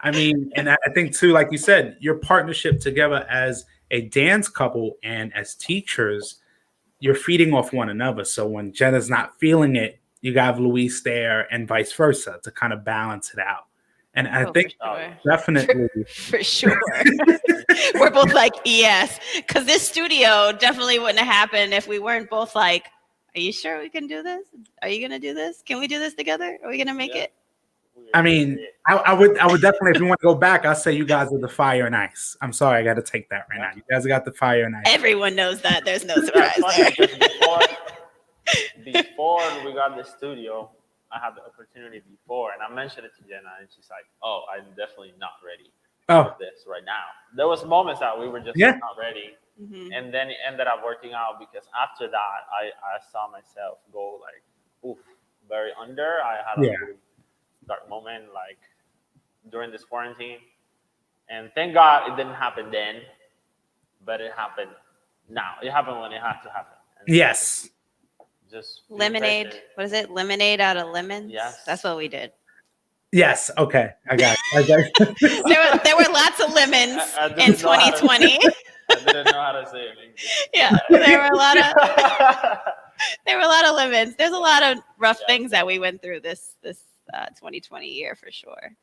I mean, and I think too, like you said, your partnership together as a dance couple and as teachers, you're feeding off one another. So when Jenna's not feeling it, you got Luis there and vice versa to kind of balance it out. And I think definitely for sure. We're both like, yes, because this studio definitely wouldn't have happened if we weren't both like, are you sure we can do this? Are you gonna do this? Can we do this together? Are we gonna make it? I mean, I would definitely, if you want to go back, I'll say you guys are the fire and ice. I'm sorry, I got to take that right now. You guys got the fire and ice. Everyone knows that. There's no surprise there. Before we got the studio, I had the opportunity before, and I mentioned it to Jenna, and she's like, "Oh, I'm definitely not ready for this right now." There was moments that we were just not ready, and then it ended up working out because after that, I saw myself go like, "Oof, very under." I had a really dark moment like during this quarantine, and thank God it didn't happen then, but it happened now. It happened when it had to happen. And yes. Just lemonade. What is it? Lemonade out of lemons? Yes. That's what we did. Yes. Okay. I got it. There were lots of lemons in 2020. I didn't know how to say it in English. Yeah, there were a lot of lemons. There's a lot of rough things that we went through this 2020 year for sure.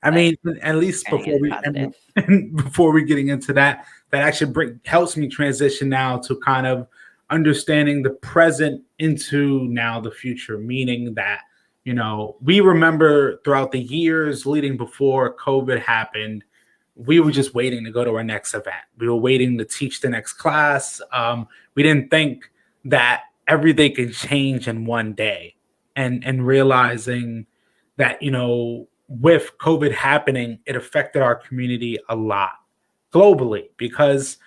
I mean, at least before we getting into that actually helps me transition now to kind of understanding the present into now the future, meaning that, you know, we remember throughout the years leading before COVID happened, we were just waiting to go to our next event. We were waiting to teach the next class. We didn't think that everything can change in one day, and realizing that, you know, with COVID happening, it affected our community a lot globally, because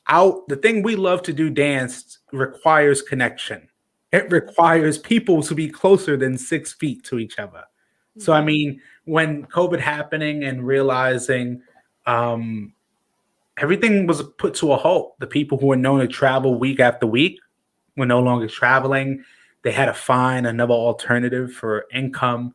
the thing we love to do, dance, requires connection. It requires people to be closer than 6 feet to each other. So, I mean, when COVID happening and realizing everything was put to a halt, the people who were known to travel week after week were no longer traveling. They had to find another alternative for income.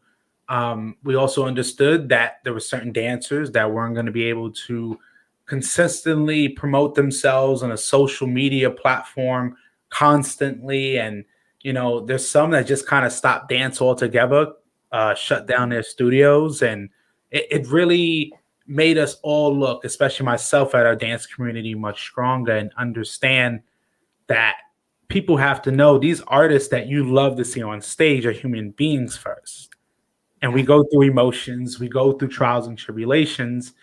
We also understood that there were certain dancers that weren't going to be able to consistently promote themselves on a social media platform constantly. And, you know, there's some that just kind of stopped dance altogether, shut down their studios. And it really made us all look, especially myself, at our dance community much stronger, and understand that people have to know these artists that you love to see on stage are human beings first. And we go through emotions, we go through trials and tribulations,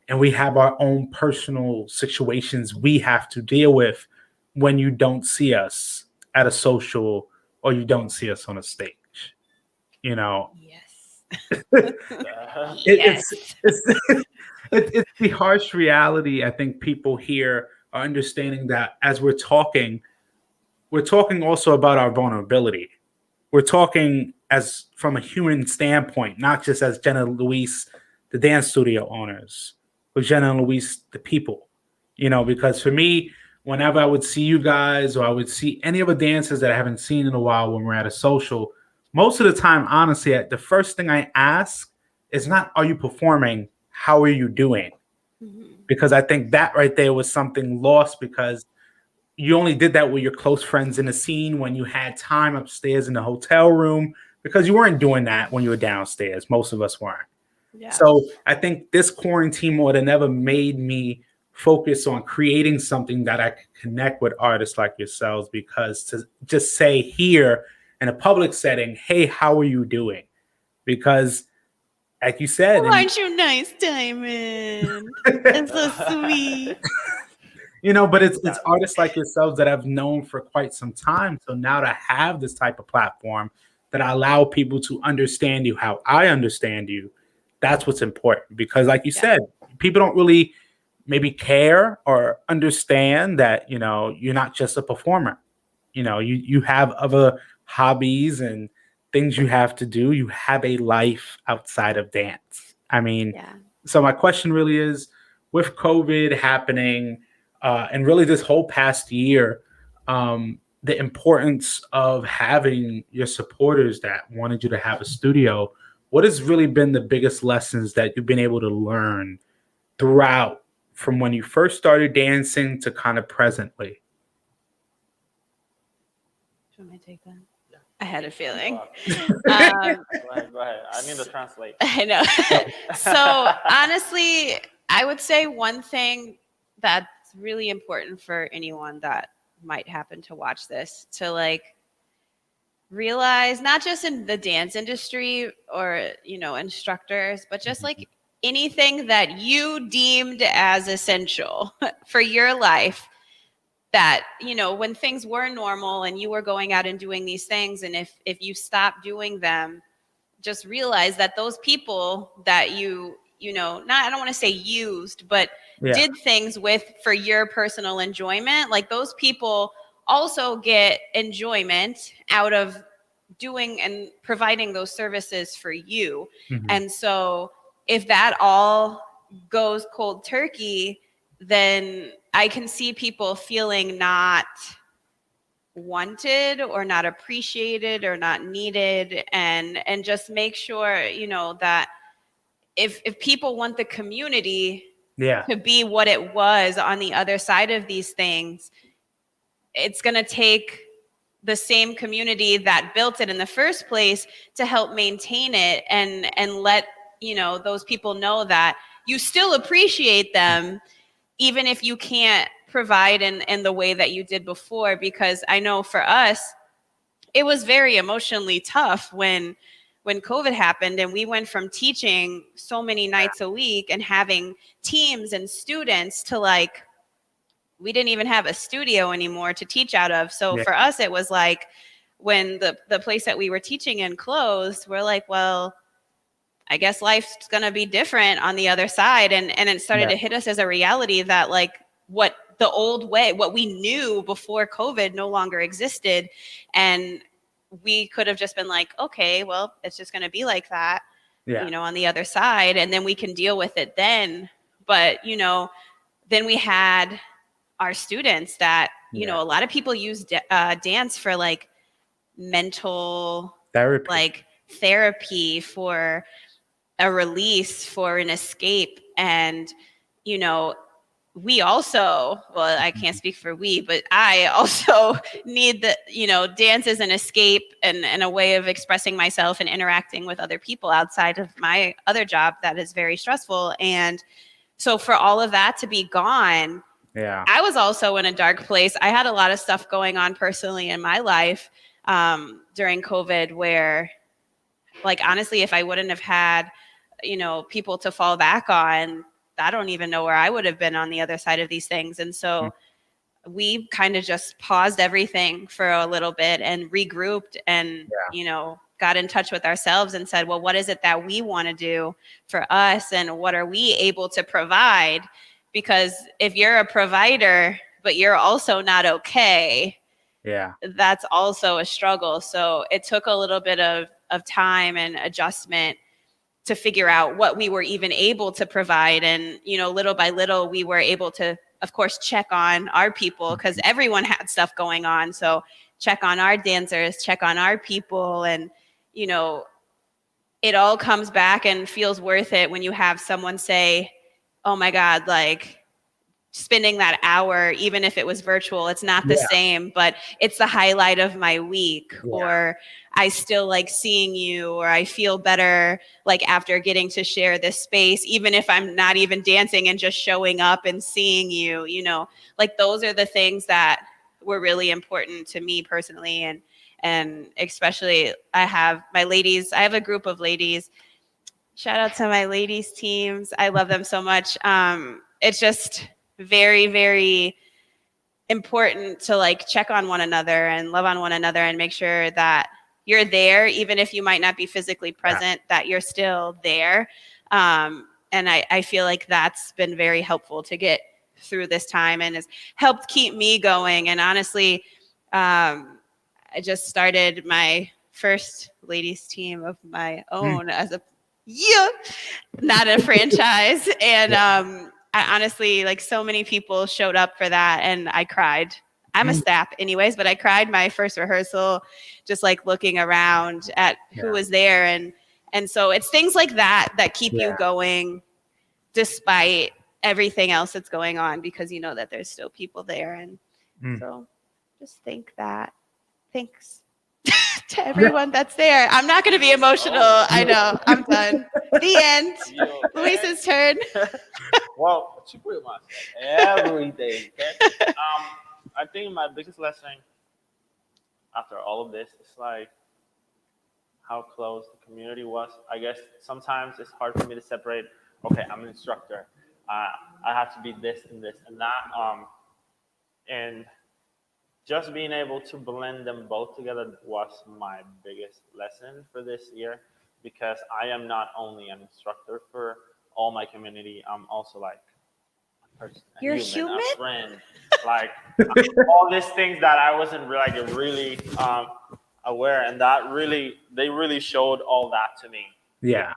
and we have our own personal situations we have to deal with when you don't see us at a social or you don't see us on a stage. You know, it's the harsh reality. I think people here are understanding that as we're talking also about our vulnerability. We're talking as from a human standpoint, not just as Jenna Luis, the dance studio owners, but Jenna Luis, the people. You know, because for me, whenever I would see you guys or I would see any other dancers that I haven't seen in a while when we're at a social, most of the time, honestly, the first thing I ask is not, are you performing? How are you doing? Because I think that right there was something lost, because you only did that with your close friends in the scene when you had time upstairs in the hotel room, because you weren't doing that when you were downstairs. Most of us weren't. Yeah. So I think this quarantine more than ever made me focus on creating something that I could connect with artists like yourselves, because to just say here in a public setting, hey, how are you doing? Because like you said, aren't you nice, Diamond? That's so sweet. You know, but it's artists like yourselves that I've known for quite some time. So now to have this type of platform that allow people to understand you how I understand you, that's what's important. Because like you said, people don't really maybe care or understand that, you know, you're not just a performer. You know, you have other hobbies and things you have to do, you have a life outside of dance. I mean, Yeah. so my question really is, with COVID happening, and really this whole past year, the importance of having your supporters that wanted you to have a studio. What has really been the biggest lessons that you've been able to learn throughout, from when you first started dancing to kind of presently? Do you want me to take that? Yeah. I had a feeling. Go ahead, go ahead. I need to translate. I know. So honestly, I would say one thing that's really important for anyone that might happen to watch this, to like realize, not just in the dance industry or, instructors, but just like anything that you deemed as essential for your life, that, when things were normal and you were going out and doing these things, and if you stopped doing them, just realize that those people that not, I don't want to say used, but Yeah. did things with for your personal enjoyment, like those people also get enjoyment out of doing and providing those services for you. Mhm. And so if that all goes cold turkey, then I can see people feeling not wanted or not appreciated or not needed, and just make sure that if people want the community Yeah. to be what it was on the other side of these things, it's going to take the same community that built it in the first place to help maintain it, and let those people know that you still appreciate them, even if you can't provide in the way that you did before. Because I know for us, it was very emotionally tough when COVID happened, and we went from teaching so many nights a week and having teams and students to like, we didn't even have a studio anymore to teach out of. So Yeah. for us, it was like, when the place that we were teaching in closed, we're like, well, I guess life's going to be different on the other side. And it started to hit us as a reality that like, what the old way, what we knew before COVID no longer existed. And we could have just been like, okay, well, it's just going to be like that, Yeah. on the other side, and then we can deal with it then. But, then we had our students that, a lot of people use dance for like mental, Therapy. like therapy, for a release, for an escape. And we also, well, I can't speak for we, but I also need the, dance as an escape and a way of expressing myself and interacting with other people outside of my other job that is very stressful. And so for all of that to be gone, Yeah. I was also in a dark place. I had a lot of stuff going on personally in my life during COVID, where, like, honestly, if I wouldn't have had, people to fall back on, I don't even know where I would have been on the other side of these things. And so we kind of just paused everything for a little bit and regrouped, and, got in touch with ourselves and said, well, what is it that we want to do for us, and what are we able to provide? Because if you're a provider, but you're also not okay, Yeah. that's also a struggle. So it took a little bit of time and adjustment to figure out what we were even able to provide. And, little by little, we were able to, of course, check on our people, because everyone had stuff going on. So check on our dancers, check on our people. And, it all comes back and feels worth it when you have someone say, oh my God, like, spending that hour, even if it was virtual, it's not the same, but it's the highlight of my week. Or I still like seeing you, or I feel better like after getting to share this space, even if I'm not even dancing and just showing up and seeing you, like those are the things that were really important to me personally. And especially I have a group of ladies. Shout out to my ladies teams. I love them so much. It's just very, very important to like check on one another and love on one another and make sure that you're there, even if you might not be physically present, that you're still there. And I feel like that's been very helpful to get through this time and has helped keep me going. And honestly, I just started my first ladies team of my own as a not a franchise. And I honestly, like, so many people showed up for that, and I cried. I'm a staff anyways, but I cried my first rehearsal, just like looking around at who was there. And so it's things like that that keep you going despite everything else that's going on, because you know that there's still people there. And so just think that. Thanks to everyone that's there. I'm not going to be emotional. I know. I'm done. The end. Luis's turn. Well, she pretty much said everything. Okay? I think my biggest lesson after all of this is like how close the community was. I guess sometimes it's hard for me to separate. Okay, I'm an instructor. I have to be this and this and that. And just being able to blend them both together was my biggest lesson for this year, because I am not only an instructor for all my community, I'm also like a person, You're human, human? a friend, like all these things that I wasn't like really aware, and that they really showed all that to me. Yeah.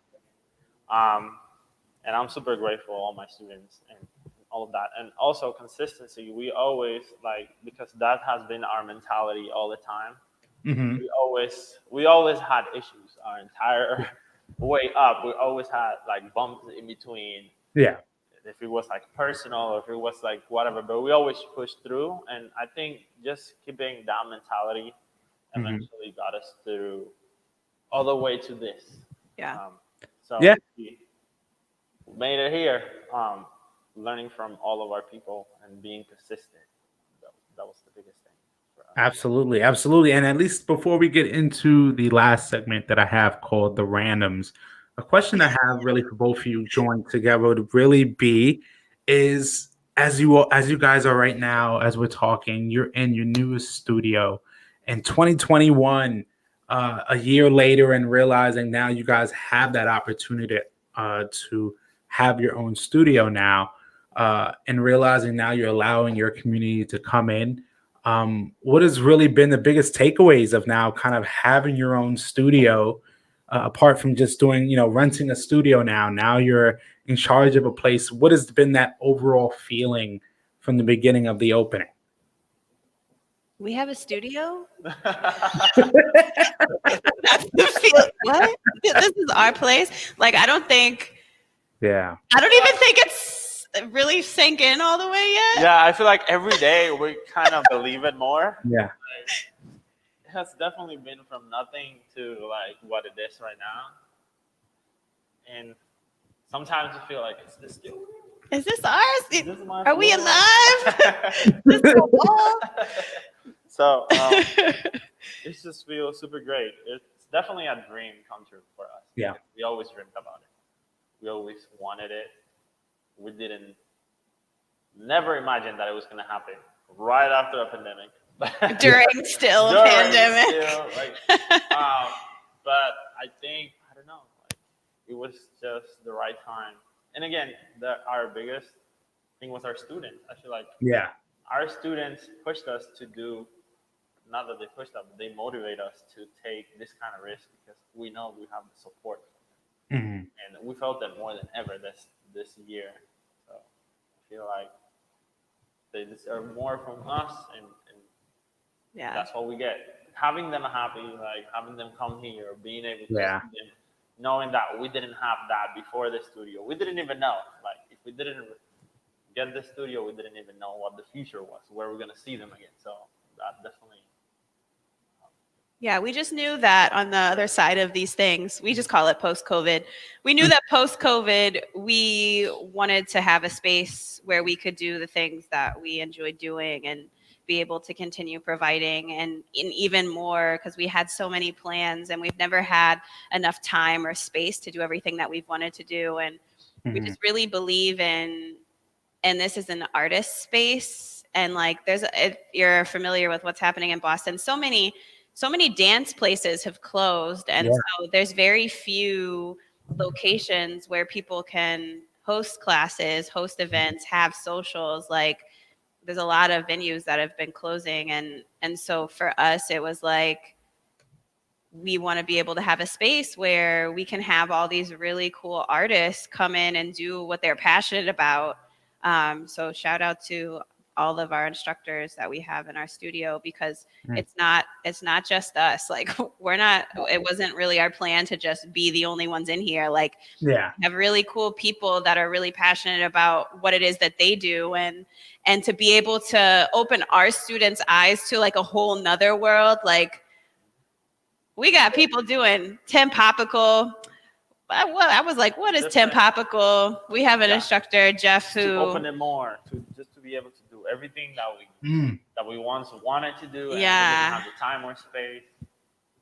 And I'm super grateful all my students and all of that, and also consistency. We always because that has been our mentality all the time. We always had issues our entire way up. We always had like bumps in between. Yeah. If it was like personal or if it was like whatever, but we always pushed through. And I think just keeping that mentality eventually got us through all the way to this. Yeah. We made it here. Learning from all of our people and being consistent. That was the biggest thing for us. Absolutely. Absolutely. And at least before we get into the last segment that I have called the randoms, a question I have really for both of you joined together would really be is, as you guys are right now, as we're talking, you're in your newest studio in 2021, a year later, and realizing now you guys have that opportunity to have your own studio now, and realizing now you're allowing your community to come in. What has really been the biggest takeaways of now kind of having your own studio, apart from just doing, renting a studio now you're in charge of a place. What has been that overall feeling from the beginning of the opening? We have a studio? That's What? This is our place? Like, I don't even think it's really sank in all the way yet. Yeah, I feel like every day we kind of believe it more. Yeah. It has definitely been from nothing to like what it is right now. And sometimes you feel like, is this still? Is this ours? Is this my Are we floor? alive? This is a wall? So it just feels super great. It's definitely a dream come true for us. Yeah. We always dreamed about it. We always wanted it. We never imagined that it was going to happen right after a pandemic. During still a pandemic. But I think, I don't know, it was just the right time. And again, our biggest thing was our students. I feel like our students pushed us to do, not that they pushed us, but they motivate us to take this kind of risk because we know we have the support. And we felt that more than ever this year. So I feel like they deserve more from us, and that's what we get. Having them happy, like having them come here, being able to see them, knowing that we didn't have that before the studio. We didn't even know. Like, if we didn't get the studio, we didn't even know what the future was, where we're going to see them again. So that definitely. Yeah, we just knew that on the other side of these things, we just call it post-COVID. We knew that post-COVID, we wanted to have a space where we could do the things that we enjoyed doing and be able to continue providing, and even more, because we had so many plans and we've never had enough time or space to do everything that we've wanted to do. And we just really believe in, and this is an artist space. And like, if you're familiar with what's happening in Boston, so many dance places have closed. And so there's very few locations where people can host classes, host events, have socials. Like, there's a lot of venues that have been closing. And so for us, it was like, we want to be able to have a space where we can have all these really cool artists come in and do what they're passionate about. So shout out to all of our instructors that we have in our studio, because it's not just us. Like it wasn't really our plan to just be the only ones in here. Like, have really cool people that are really passionate about what it is that they do, and to be able to open our students' eyes to like a whole nother world. Like, we got people doing tempopical. I was like, what is tempopical? We have an instructor, Jeff, who to open it more, just to be able to do everything that we once wanted to do, and we didn't have the time or space.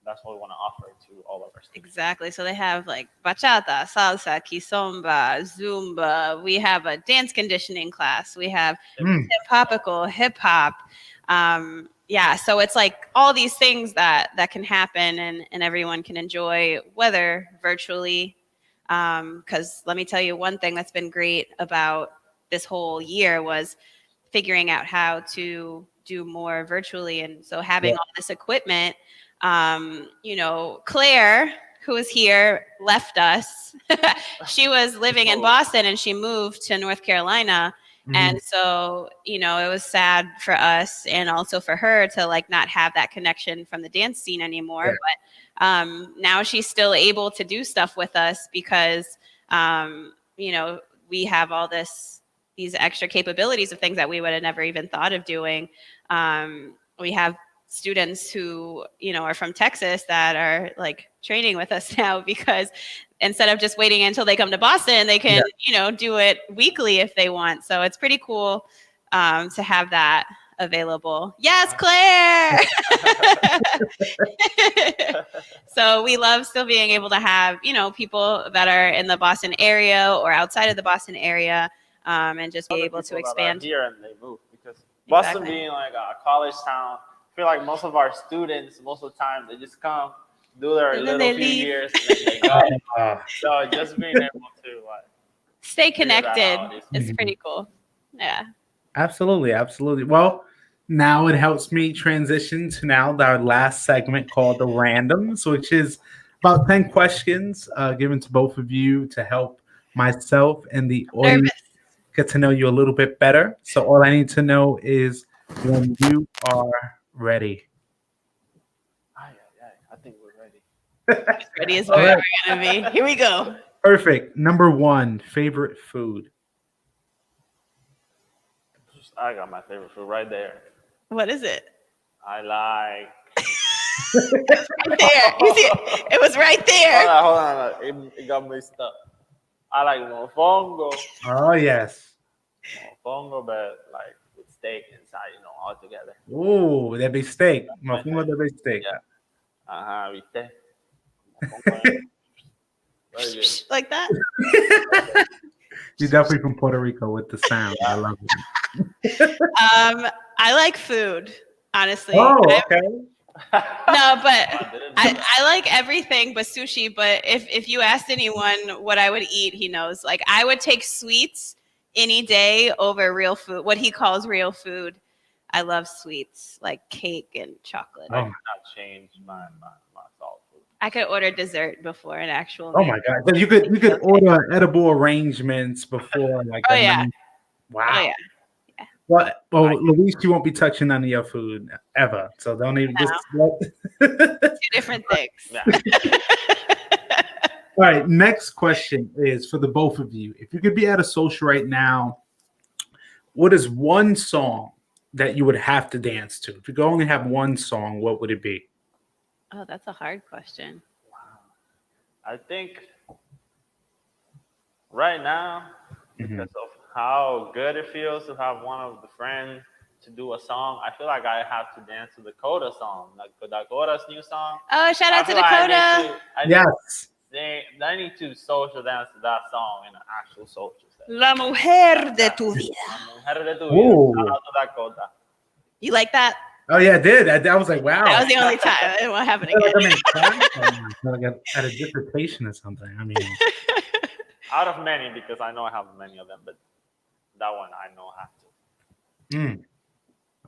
That's what we want to offer to all of our students. Exactly. So they have like bachata, salsa, kizomba, zumba. We have a dance conditioning class. We have tempopical, hip hop. So it's like all these things that can happen and everyone can enjoy, whether virtually. Because let me tell you, one thing that's been great about this whole year was figuring out how to do more virtually. And so having all this equipment, Claire, who was here, left us. She was living in Boston and she moved to North Carolina. And so, it was sad for us and also for her to like not have that connection from the dance scene anymore. But now she's still able to do stuff with us because, we have all these extra capabilities of things that we would have never even thought of doing. We have students who, are from Texas that are like training with us now, because instead of just waiting until they come to Boston, they can, do it weekly if they want. So it's pretty cool to have that available. Yes, Claire. So we love still being able to have, people that are in the Boston area or outside of the Boston area, and just be able to expand. Here and they move, because Boston being like a college town, I feel like most of our students, most of the time, they just come, do their little few years, and then they go. So just being able to stay connected is pretty cool. Yeah. Absolutely. Well, now it helps me transition to now our last segment called the randoms, which is about 10 questions given to both of you to help myself and the audience get to know you a little bit better. So all I need to know is when you are ready. I think we're ready. Ready is where we're going to be. Here we go. Perfect. Number 1, favorite food. I got my favorite food right there. What is it? I like. Right there. You see it? It was right there. Hold on. It got mixed up. I like mofongo. Oh, yes. Mofongo, but like with steak inside, all together. Ooh, that big steak. Mofongo, that big steak. Yeah. ¿Viste? Very good. Like that? You're definitely from Puerto Rico with the sound. I love it. I like food, honestly. Oh, okay. No, but I like everything but sushi. But if you asked anyone what I would eat, he knows. Like, I would take sweets any day over real food, what he calls real food. I love sweets, like cake and chocolate. I cannot change my salt food. I could order dessert before an actual meal. My God. So you could order edible arrangements before like Wow. Oh, yeah. Well, Luis, you won't be touching none of your food ever. So don't even just 2 different things. Yeah. All right, next question is for the both of you. If you could be at a social right now, what is one song that you would have to dance to? If you could only have one song, what would it be? Oh, that's a hard question. Wow. I think right now, because of how good it feels to have one of the friends to do a song, I feel like I have to dance to Dakota song, like Dakota's new song. Oh, shout out to Dakota. I need to social dance to that song in an actual social setting. La mujer de tu vida. La mujer de tu vida. Shout out to Dakota. You like that? Oh yeah, I did. I was like, wow. That was the only time. It won't happen again. Like at a dissertation or something. I mean, out of many, because I know I have many of them, but that one I know I have to.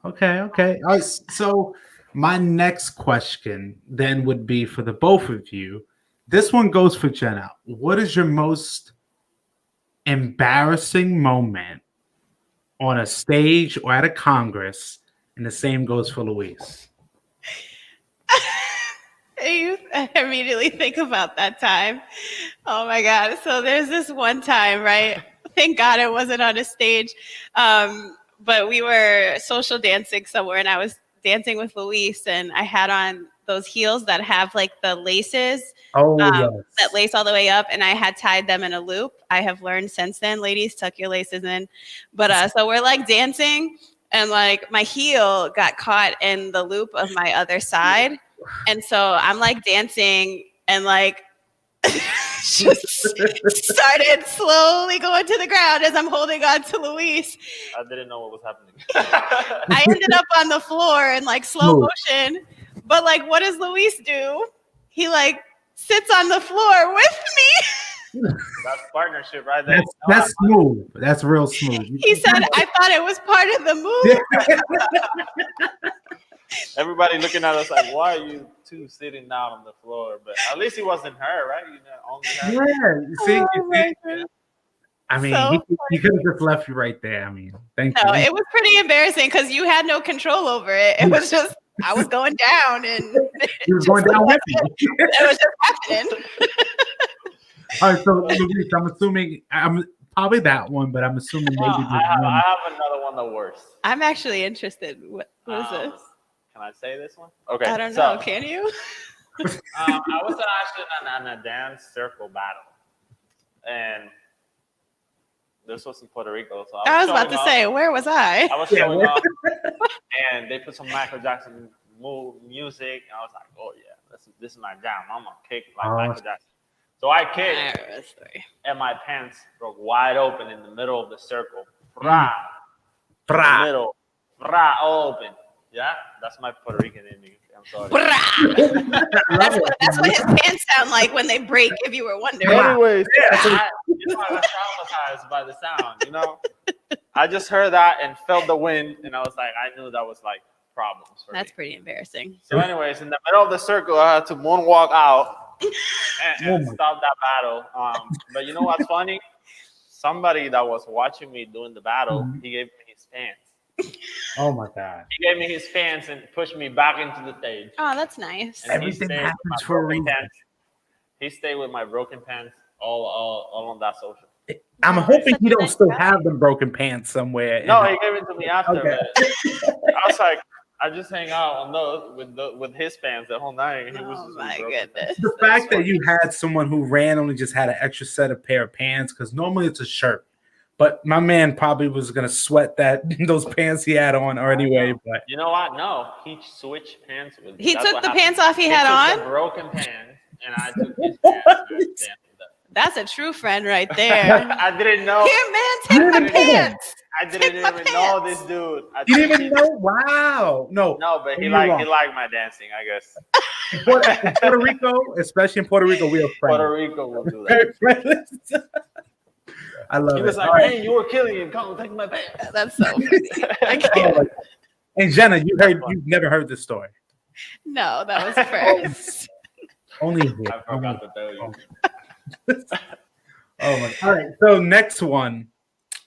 Okay. All right. So My next question then would be for the both of you. This one goes for Jenna. What is your most embarrassing moment on a stage or at a congress? And the same goes for Luis. You immediately think about that time. Oh my God. So there's this one time, right? Thank God it wasn't on a stage. But we were social dancing somewhere and I was dancing with Luis and I had on those heels that have like the laces Oh, that yes. lace all the way up and I had tied them in a loop. I have learned since then, ladies, tuck your laces in. But so we're like dancing and like my heel got caught in the loop of my other side. And so I'm like dancing and like just started slowly going to the ground as I'm holding on to Luis. I didn't know what was happening. I ended up on the floor in like slow Smooth. motion. But like, what does Luis do? He like sits on the floor with me. That's partnership right there. That's smooth. That's real smooth. He said, I thought it was part of the move. Everybody looking at us like, why are you two sitting down on the floor? But at least it wasn't her, right? You know, only her. Yeah, you see, Oh my God. I mean, So he could have just left you right there. I mean, thank No, you. it was pretty embarrassing because you had no control over it. It was just, I was going down and He was going down with you. it was just happening. All right, so Luis, I'm assuming I'm probably that one, but I'm assuming No, maybe I there's one. have another one the worst. I'm actually interested. What is this? Can I say this one? Okay. I don't know. Can you? I was actually on a dance circle battle, and this was in Puerto Rico. So I was about to say, where was I? I was showing up, and they put some Michael Jackson music, and I was like, "Oh yeah, this is my jam. I'm gonna kick like Michael Jackson." So I kicked, and my pants broke wide open in the middle of the circle. Fra, in the middle, fra, open. Yeah, that's my Puerto Rican ending. I'm sorry. That's what his pants sound like when they break, if you were wondering. Anyways, I got traumatized by the sound, you know? I just heard that and felt the wind, and I was like, I knew that was like problems for That's me. pretty embarrassing. So anyways, in the middle of the circle, I had to moonwalk out and stop that battle. But you know what's funny? Somebody that was watching me doing the battle, he gave me his pants. Oh my God. He gave me his pants and pushed me back into the stage. Oh, that's nice. And Everything happens for a reason. He stayed with my broken pants all on that social. I'm hoping he don't still have them broken pants somewhere. No, he gave it to me after. Okay. I was like, I just hang out on those with his pants the whole night. And he was Oh my goodness. The fact that you had someone who randomly just had an extra set of pair of pants, because normally it's a shirt. But my man probably was gonna sweat those pants he had on or anyway. But you know what? No, he switched pants with me. He took the pants off he had on? The broken pants, and I took his pants. That's a true friend right there. I didn't know. Here, man, take my pants. I didn't even know this dude. You didn't even know? Wow. No, but he liked my dancing, I guess. In Puerto Rico, especially in Puerto Rico, we are friends. Puerto Rico will do that. I love it. He was like, "Hey, you were killing him. Come take my pants." That's so funny. I can't. And Jenna, you've never heard this story. No, that was first. Only here. I forgot to tell you. Oh my. All right. So next one,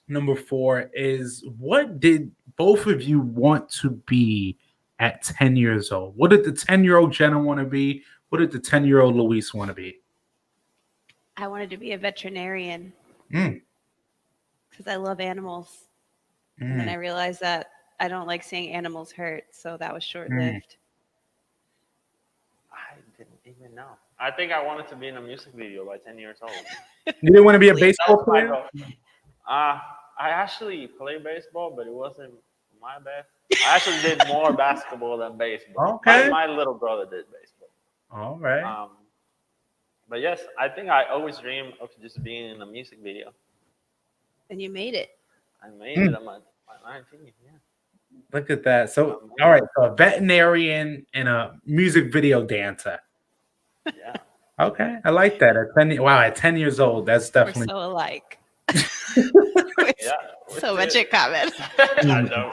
number 4 is, what did both of you want to be at 10 years old? What did the 10-year-old Jenna want to be? What did the 10-year-old Luis want to be? I wanted to be a veterinarian because I love animals. And then I realized that I don't like seeing animals hurt, so that was short-lived. I didn't even know. I think I wanted to be in a music video by 10 years old. You didn't want to be a baseball player? I actually played baseball, but it wasn't my best. I actually did more basketball than baseball. Okay. My little brother did baseball. All right. But yes, I think I always dreamed of just being in a music video. And you made it. I made it at my 19, yeah. Look at that. So, all right. So a veterinarian and a music video dancer. Yeah. Okay. I like that. At 10 years old, that's definitely. We're so alike. Yeah. So much in common. I know.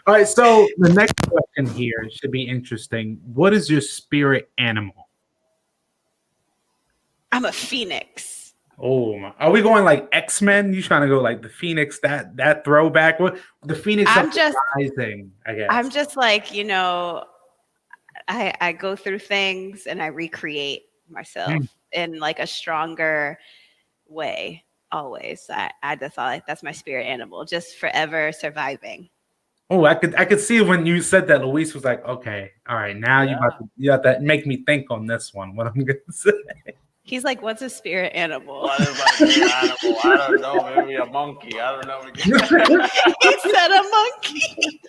All right, so the next question here should be interesting. What is your spirit animal? I'm a phoenix. Oh, are we going like X-Men? You trying to go like the Phoenix, that throwback? What the Phoenix I'm of the just Rising, I guess. I'm just like, I go through things and I recreate myself in like a stronger way always. I just thought like that's my spirit animal, just forever surviving. Oh, I could see when you said that. Luis was like, "Okay, all right, now you got that make me think on this one. What I'm gonna say." He's like, what's a spirit animal? What is my favorite animal? I don't know. Maybe a monkey. I don't know. He said a monkey.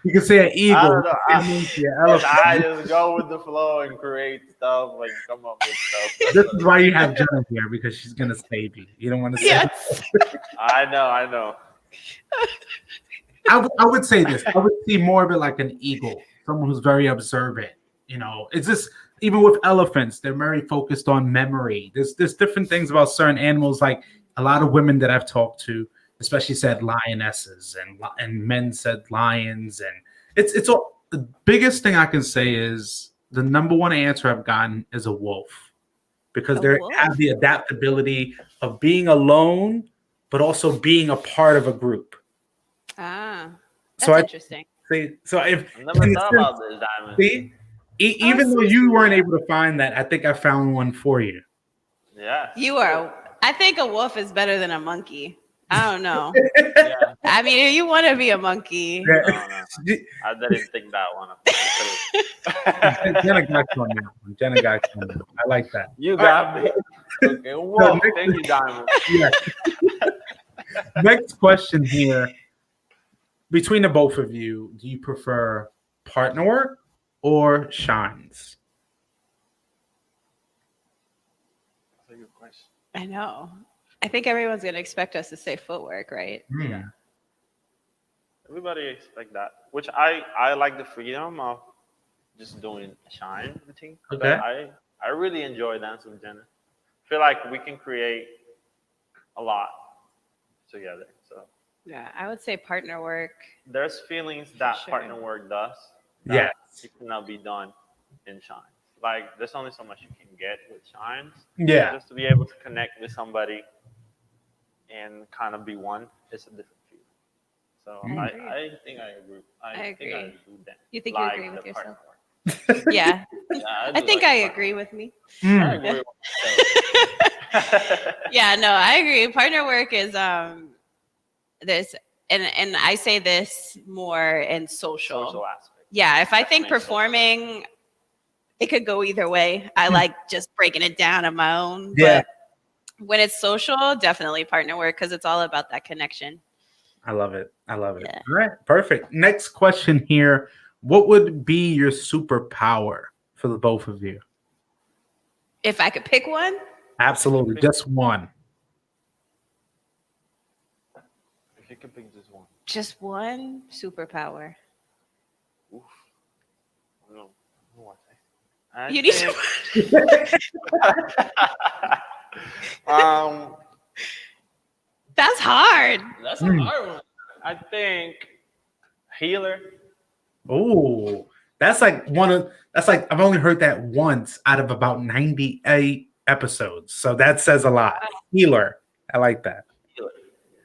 You can say an eagle. I don't know. Elephant. I just go with the flow and create stuff, like come up with stuff. This is why you have Jenna here, because she's gonna save you. You don't want to say. Yes. I know. I would say this. I would see more of it like an eagle, someone who's very observant. It's just even with elephants, they're very focused on memory. There's different things about certain animals. Like a lot of women that I've talked to, especially said lionesses, and men said lions, and it's all. The biggest thing I can say is the number one answer I've gotten is a wolf, because they have the adaptability of being alone, but also being a part of a group. That's interesting. So if I never thought about this, Diamond. See, even though you weren't able to find that, I think I found one for you. Yeah. I think a wolf is better than a monkey. I don't know. Yeah. I mean, if you want to be a monkey. No. I didn't think that one. Jenna got you on that one. Jenna got you on that one. I like that. You got me. Okay. Whoa. Thank you, Diamond. Yeah. Next question here. Between the both of you, do you prefer partner work or shines? That's a good question. I know. I think everyone's going to expect us to say footwork, right? Yeah. Everybody expect that, which I like the freedom of just doing a shine routine. Okay. I really enjoy dancing with Jenna. I feel like we can create a lot together. So yeah, I would say partner work. There's feelings that partner work does. Yes. It cannot be done in shines. Like there's only so much you can get with shines. Yeah. Just to be able to connect with somebody and kind of be one, it's a different feeling. So I think I agree. I agree. I do that. You think you agree with yourself? Yeah. I think I agree with me. I agree with myself. Yeah, no, I agree. Partner work is this, and I say this more in social aspect. Yeah, if I think performing, it could go either way. I like just breaking it down on my own. Yeah. But when it's social, definitely partner work, because it's all about that connection. I love it. Yeah. All right, perfect. Next question here. What would be your superpower for the both of you? If I could pick one? Absolutely, just one. If you could pick just one. Just one superpower. Oof. I don't know what I You need to. That's hard. That's a hard one. I think healer. Oh, that's like I've only heard that once out of about 98 episodes. So that says a lot. Healer. I like that. Healer.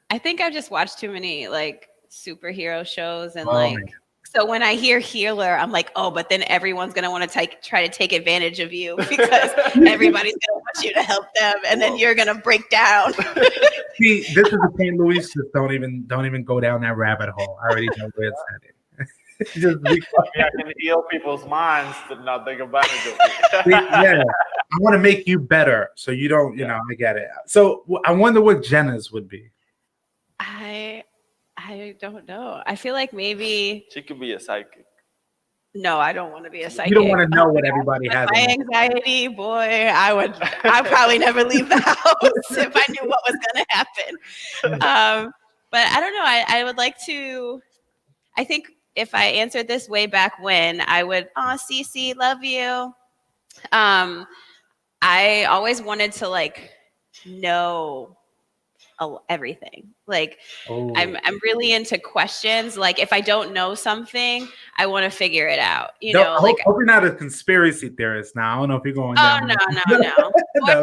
I think I've just watched too many like superhero shows and man. So when I hear healer, I'm like, oh, but then everyone's going to want to try to take advantage of you because everybody's going to want you to help them. And then you're going to break down. See, this is the thing, Luis. Just don't even go down that rabbit hole. I already know where it's headed. Just be I can heal people's minds to not take advantage of me. Yeah. I want to make you better. So you don't, I get it. So I wonder what Jenna's would be. I don't know. I feel like maybe she could be a psychic. No, I don't want to be a psychic. You don't want to know what everybody has. My anxiety, boy, I'd probably never leave the house if I knew what was going to happen. But I don't know. I would like to. I think if I answered this way back when, I would. Oh, Cece, love you. I always wanted to know everything. Like Oh. I'm really into questions. Like if I don't know something, I want to figure it out. You No, know, like hope you're not a conspiracy theorist now. I don't know if you're going oh down. no. Or No.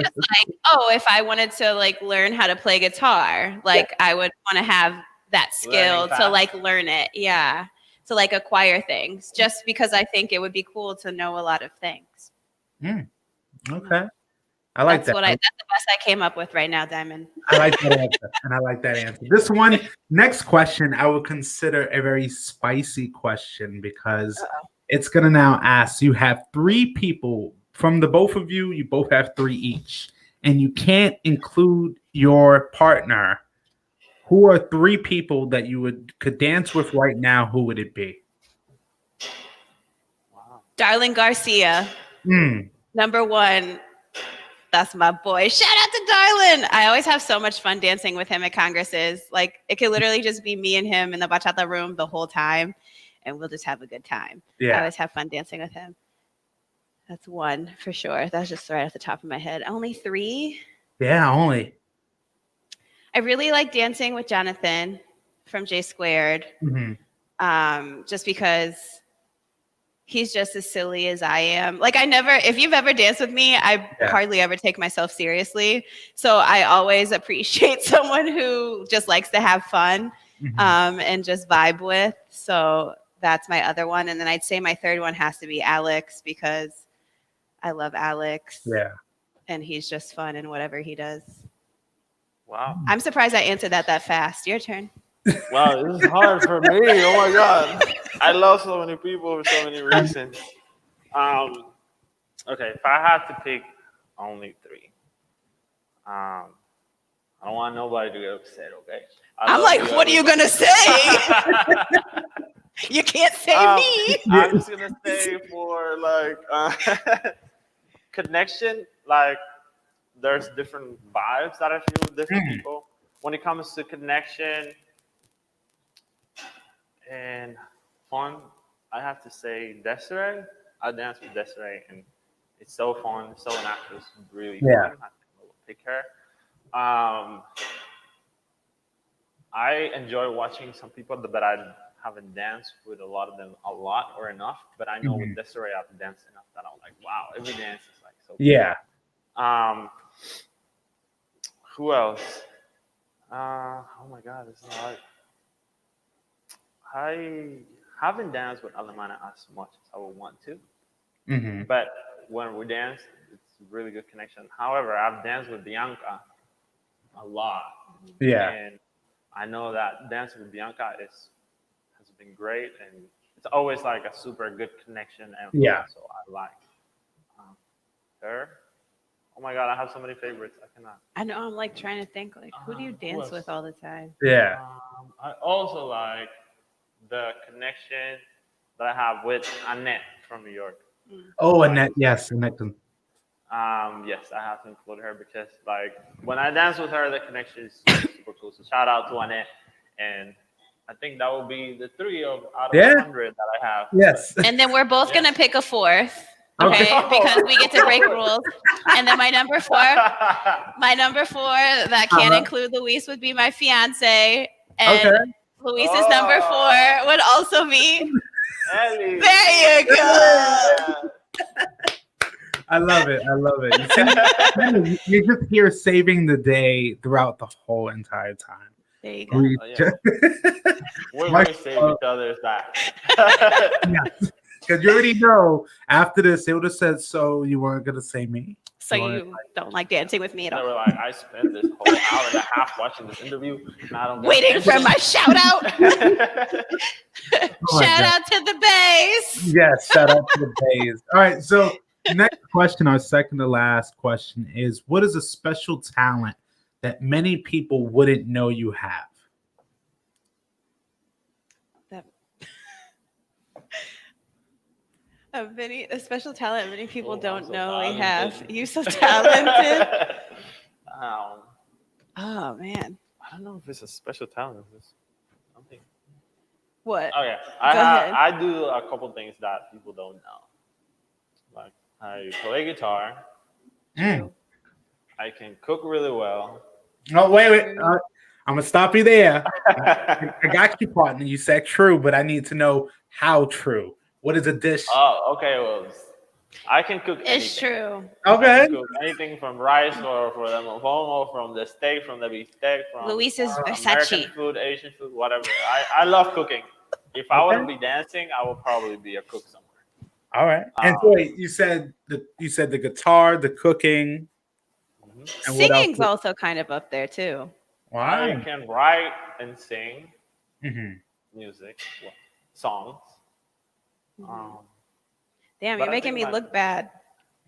just like, oh, if I wanted to like learn how to play guitar, like I would want to have that skill to like learn it. Yeah. To like acquire things just because I think it would be cool to know a lot of things. Okay. I like that. That's the best I came up with right now, Diamond. I like that answer. And I like that answer. This one, next question, I would consider a very spicy question because it's going to now ask you have 3 people from the both of you, you both have 3 each, and you can't include your partner. Who are 3 people that you could dance with right now? Who would it be? Wow. Darling Garcia, number 1. That's my boy. Shout out to Darlin. I always have so much fun dancing with him at congresses. Like it could literally just be me and him in the bachata room the whole time, and we'll just have a good time. Yeah. I always have fun dancing with him. That's 1 for sure. That's just right off the top of my head. Only 3? Yeah, only. I really like dancing with Jonathan from J Squared. Just because he's just as silly as I am. Like if you've ever danced with me, I hardly ever take myself seriously. So I always appreciate someone who just likes to have fun and just vibe with. So that's my other one. And then I'd say my third one has to be Alex because I love Alex. Yeah. And he's just fun in whatever he does. Wow. I'm surprised I answered that fast. Your turn. Wow, this is hard for me. Oh my God. I love so many people for so many reasons. Okay, if I had to pick only 3, I don't want nobody to get upset, okay? I'm like, what are you going to say? You can't say me. I'm just going to say for like connection, like there's different vibes that I feel with different people. When it comes to connection and fun, I have to say Desiree. I dance with Desiree, and it's so fun, so natural, it's really fun. I think I will pick her. I enjoy watching some people that I haven't danced with a lot of them a lot or enough, but I know with Desiree I've danced enough that I'm like, wow, every dance is like so cool. Who else? Oh my God, this is hard. I haven't danced with Alemana as much as I would want to, but when we dance, it's a really good connection. However, I've danced with Bianca a lot, and I know that dancing with Bianca has been great, and it's always like a super good connection. And so I like her. Oh my God, I have so many favorites. I cannot. I know. I'm like trying to think. Like, who do you dance with all the time? Yeah. I also like the connection that I have with Annette from New York. Oh, Annette. Yes, Annette. Yes, I have to include her because like when I dance with her, the connection is super cool. So shout out to Annette, and I think that will be the 3 out of 100 that I have. Yes. And then we're both gonna pick a 4th. Okay, because we get to break rules. And then my number 4 that can't include Luis would be my fiance. And Luis's number 4 would also be Ellie. There you go. I love it. I love it. You're just here saving the day throughout the whole entire time. There you go. We're going to save each other's back. Because you already know after this, they would have said, so you weren't going to say me. So you don't like dancing with me at all? They were like, I spent this whole hour and a half watching this interview. And I don't waiting for my shout out. Shout out to the bass. Yes, shout out to the bass. All right, so next question, our second to last question is, what is a special talent that many people wouldn't know you have? A special talent many people don't know we have. You so talented. Oh man. I don't know if it's a special talent. It's something. What? Oh yeah, I do a couple things that people don't know. Like I play guitar. I can cook really well. Oh, wait. I'm gonna stop you there. I got you, partner. You said true, but I need to know how true. What is a dish? Oh, okay. Well, I can cook anything. It's true. I Okay. can cook anything from rice or from the mofongo, from the steak, from the beef steak, from Luis is American Versace. food, Asian food, whatever. I love cooking. If I Okay. wouldn't be dancing, I would probably be a cook somewhere. All right. And so wait, you said the guitar, the cooking, and what else? Singing's also kind of up there too. Wow. I can write and sing music, songs. Damn, But you're I making think me look bad.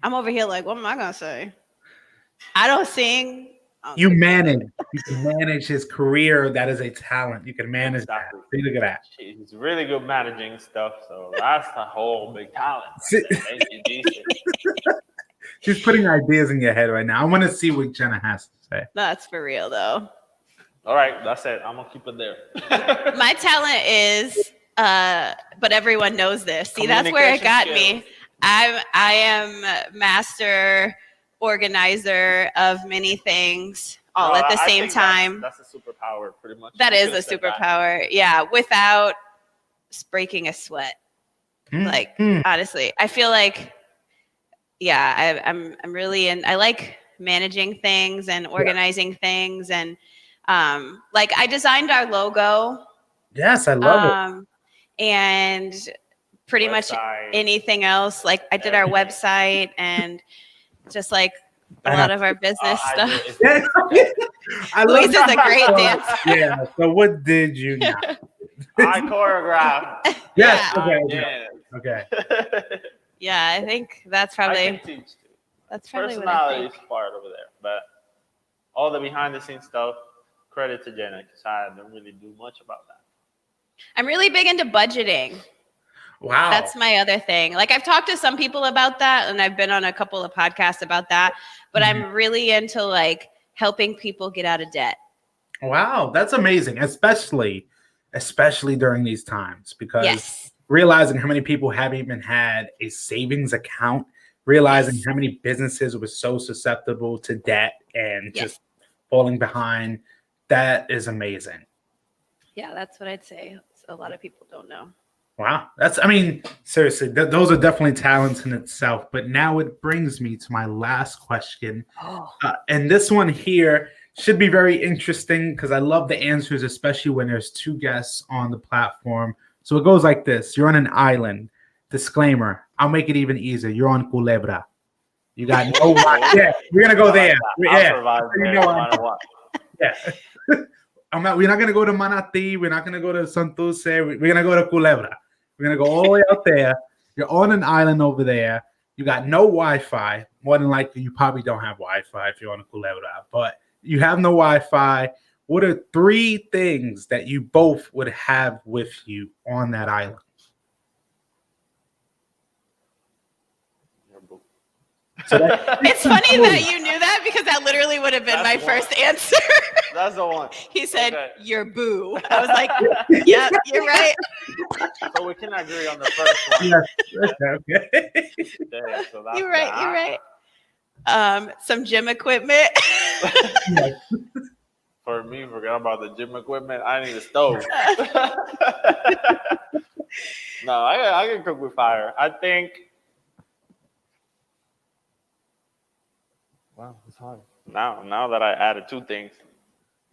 I'm over here like, what am I gonna say? I don't sing. You can manage his career. That is a talent. You can manage Exactly. that. See, look at that. He's really good managing stuff, so that's the whole big talent. She's putting ideas in your head right now. I want to see what Jenna has to say. That's for real though. All right, that's it. I'm gonna keep it there. My talent is, but everyone knows this. See, that's where it got me. I am master organizer of many things all at the same time. That's a superpower, pretty much. That is a superpower. Yeah, without breaking a sweat. Like honestly, I feel like, yeah, I'm really I like managing things and organizing things, and like I designed our logo. Yes, I love it. And pretty much anything else. Like I did our website and just like a lot of our business stuff. Luis is a great dancer. Yeah. So what did you not? I choreographed. Yes. Yeah. Okay. Yeah, I think that's probably. I can teach too. That's probably personality what I think. is part over there, but all the behind the scenes stuff, credit to Jenna, because I don't really do much about that. I'm really big into budgeting. Wow. That's my other thing. Like I've talked to some people about that, and I've been on a couple of podcasts about that, but I'm really into like helping people get out of debt. Wow, that's amazing, especially during these times, because realizing how many people haven't even had a savings account, realizing how many businesses were so susceptible to debt and just falling behind, that is amazing. Yeah, that's what I'd say. A lot of people don't know. Wow. Seriously, those are definitely talents in itself. But now it brings me to my last question. And this one here should be very interesting because I love the answers, especially when there's two guests on the platform. So it goes like this. You're on an island. Disclaimer. I'll make it even easier. You're on Culebra. You got no yeah, we're going to go there. Yeah. We're not going to go to Manatí. We're not going to go to Santurce. We're going to go to Culebra. We're going to go all the way out there. You're on an island over there. You got no Wi-Fi. More than likely, you probably don't have Wi-Fi if you're on a Culebra. But you have no Wi-Fi. What are 3 things that you both would have with you on that island? So it's funny that you knew that because that literally would have been my first answer. That's the one. He said, "Your boo." I was like, "Yeah, you're right." So we can agree on the first one. Yes. Okay. Yeah, so that's you're right. You're right. Some gym equipment. For me, forget about the gym equipment. I need a stove. No, I can cook with fire. I think. Wow, it's hard. Now that I added 2 things.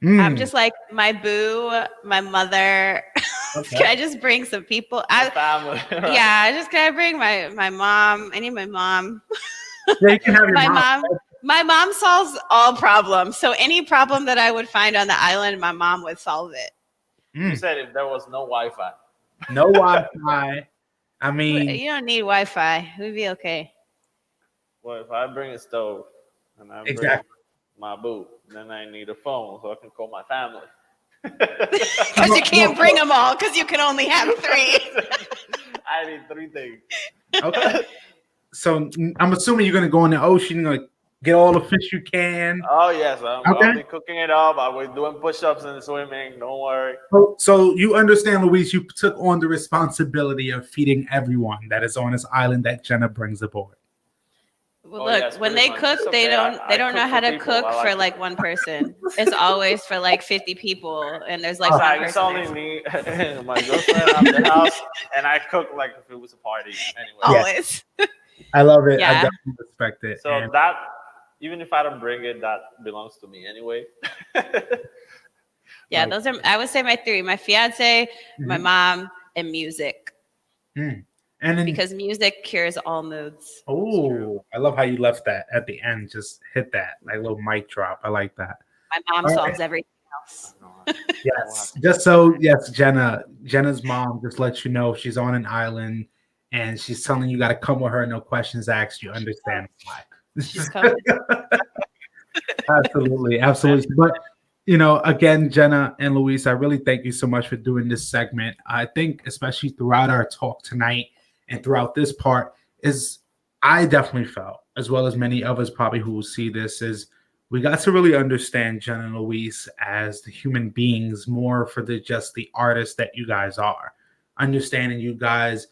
I'm just like my boo, my mother. Okay. Can I just bring some people? Family. Right? Yeah, can I bring my mom? I need my mom. Yeah, you can have your mom. My mom solves all problems. So any problem that I would find on the island, my mom would solve it. You said if there was no Wi-Fi. No Wi-Fi. I mean, you don't need Wi-Fi. We'd be okay. Well, if I bring a stove and I bring my boo, then I need a phone so I can call my family. Because you can't bring them all because you can only have 3. I need 3 things. Okay. So I'm assuming you're going to go in the ocean, like get all the fish you can. Oh, yes. I'll be cooking it up. I'll be doing push-ups and swimming. Don't worry. So you understand, Luis, you took on the responsibility of feeding everyone that is on this island that Jenna brings aboard. Well, Oh, look, yes, when pretty they much. cook, It's they okay. don't they I don't cook know how for to people. cook I for like like to one cook. person. It's always for like 50 people, and there's like It's one like it's person only there. me and my girlfriend at the house, and I cook like if it was a party anyway. Yeah, Always. I love it. I Yeah. definitely respect it. So And that even if I don't bring it, that belongs to me anyway. Yeah, like, those are, I would say, my three: my fiance, my mhm. mom, and music. Mm. And then, Because music cures all moods. It's true. oh, I love how you left that at the end. Just hit that, like little mic drop. I like that. My mom All right. solves everything else. I know. I will have Yes. to Just keep that in so, mind. yes, Jenna's mom just lets you know she's on an island and she's telling you got to come with her. No questions asked. You understand why. She's coming. Absolutely, And absolutely. But again, Jenna and Luis, I really thank you so much for doing this segment. I think, especially throughout our talk tonight and throughout this part, is I definitely felt, as well as many others probably who will see this, is we got to really understand Jenna and Luis as the human beings more for just the artists that you guys are. Understanding you guys,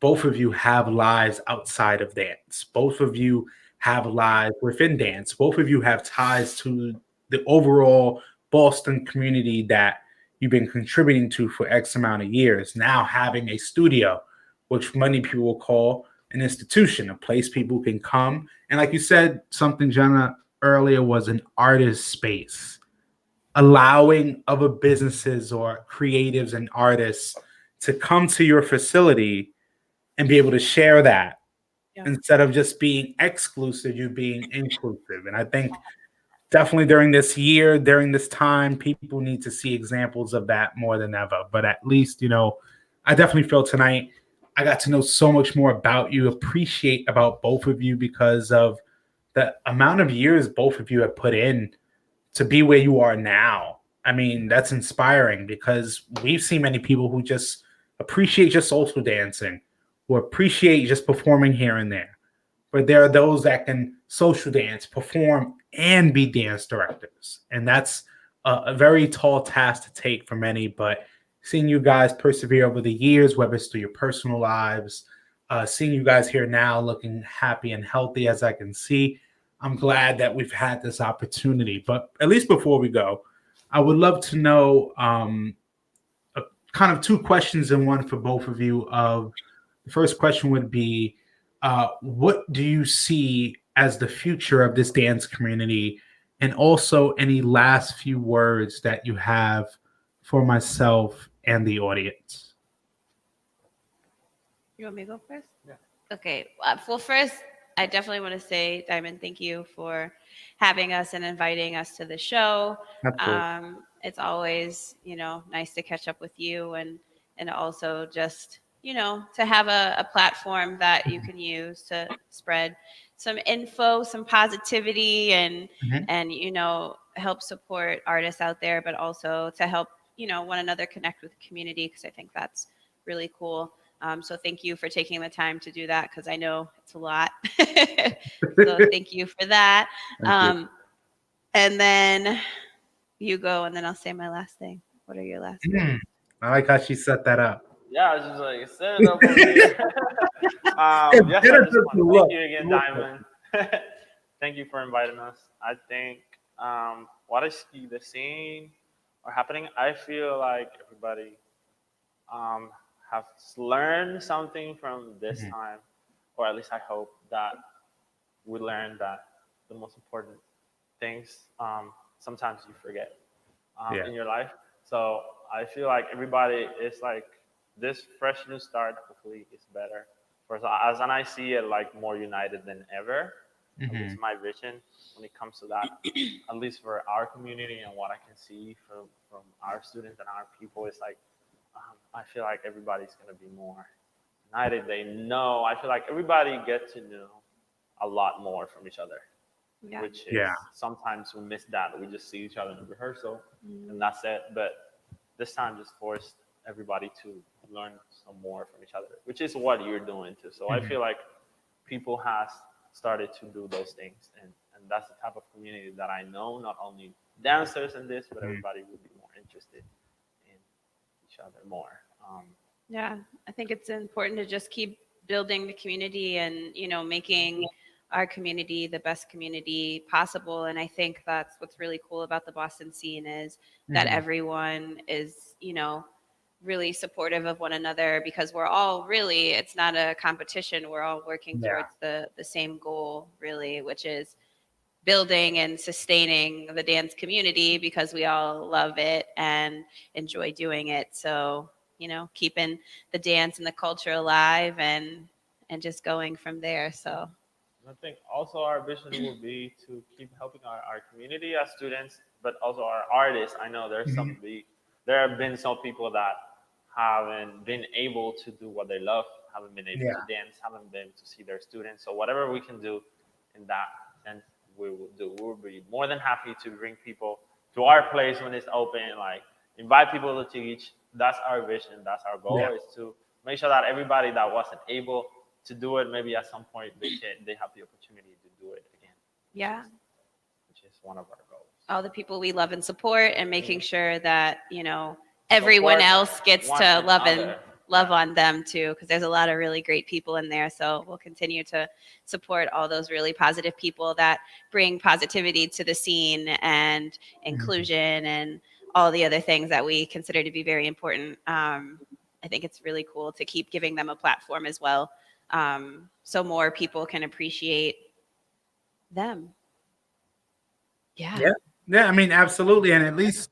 both of you have lives outside of dance. Both of you have lives within dance. Both of you have ties to the overall Boston community that you've been contributing to for X amount of years. Now having a studio, which many people will call an institution, a place people can come. And like you said, something Jenna earlier was an artist space, allowing other businesses or creatives and artists to come to your facility and be able to share that Yeah. instead of just being exclusive, you being inclusive. And I think definitely during this year, during this time, people need to see examples of that more than ever. But at least, I definitely feel tonight I got to know so much more about you, appreciate about both of you because of the amount of years both of you have put in to be where you are now. I mean, that's inspiring because we've seen many people who just appreciate just social dancing, who appreciate just performing here and there. But there are those that can social dance, perform, and be dance directors. And that's a very tall task to take for many. But seeing you guys persevere over the years, whether it's through your personal lives, seeing you guys here now looking happy and healthy as I can see, I'm glad that we've had this opportunity. But at least before we go, I would love to know kind of two questions in one for both of you. Of the first question would be, what do you see as the future of this dance community, and also any last few words that you have for myself and the audience? You want me to go first? Yeah. Okay. Well, first, I definitely want to say, Diamond, thank you for having us and inviting us to the show. Absolutely. It's always, nice to catch up with you and also just, to have a platform that you can use to spread some info, some positivity, and Mhm. and help support artists out there, but also to help one another connect with the community, because I think that's really cool. So thank you for taking the time to do that, because I know it's a lot. So thank you for that. Thank you. And then you go, and then I'll say my last thing. What are your last words? I like how she set that up. yeah, I was just like set it up over here. It's Yes, I better just just want to to thank look. you again, Diamond. Thank you for inviting us. I think what I see the scene or happening, I feel like everybody um, has learned something from this Mhm. time, or at least I hope that we learned that the most important things sometimes you forget Yeah. in your life. So I feel like everybody is like this fresh new start. Hopefully, is better. For as and I see it like more united than ever. At Mhm. least my vision when it comes to that. At least for our community and what I can see from our students and our people is like I feel like everybody's gonna be more united. They know. I feel like everybody gets to know a lot more from each other, Yeah. which is Yeah. sometimes we miss that. We just see each other in rehearsal Mhm. and that's it. But this time just forced everybody to learn some more from each other, which is what you're doing too. So I Mhm. feel like people has started to do those things and that's the type of community that I know, not only dancers in this, but Mhm. everybody would be more interested in each other more. Yeah, I think it's important to just keep building the community and, making our community the best community possible. And I think that's what's really cool about the Boston scene is that Mhm. everyone is, really supportive of one another because we're all really, it's not a competition. We're all working Yeah. towards the same goal, really, which is building and sustaining the dance community because we all love it and enjoy doing it. So, keeping the dance and the culture alive and just going from there. So I think also our vision will be to keep helping our community as students, but also our artists. I know Mhm. there have been some people that haven't been able to do what they love, haven't been able to Yeah. dance, haven't been to see their students. So whatever we can do in that sense, we will do. We'll be more than happy to bring people to our place when it's open, like invite people to teach. That's our vision. That's our goal Yeah. is to make sure that everybody that wasn't able to do it, maybe at some point they have the opportunity to do it again. yeah, Which is one of our goals. all the people we love and support and making sure that, Support everyone else gets one to love and another. love Yeah. on them too, because there's a lot of really great people in there. So we'll continue to support all those really positive people that bring positivity to the scene and Mhm. inclusion and all the other things that we consider to be very important. I think it's really cool to keep giving them a platform as well, so more people can appreciate them. Yeah. Yeah. Yeah. I mean, absolutely. And at least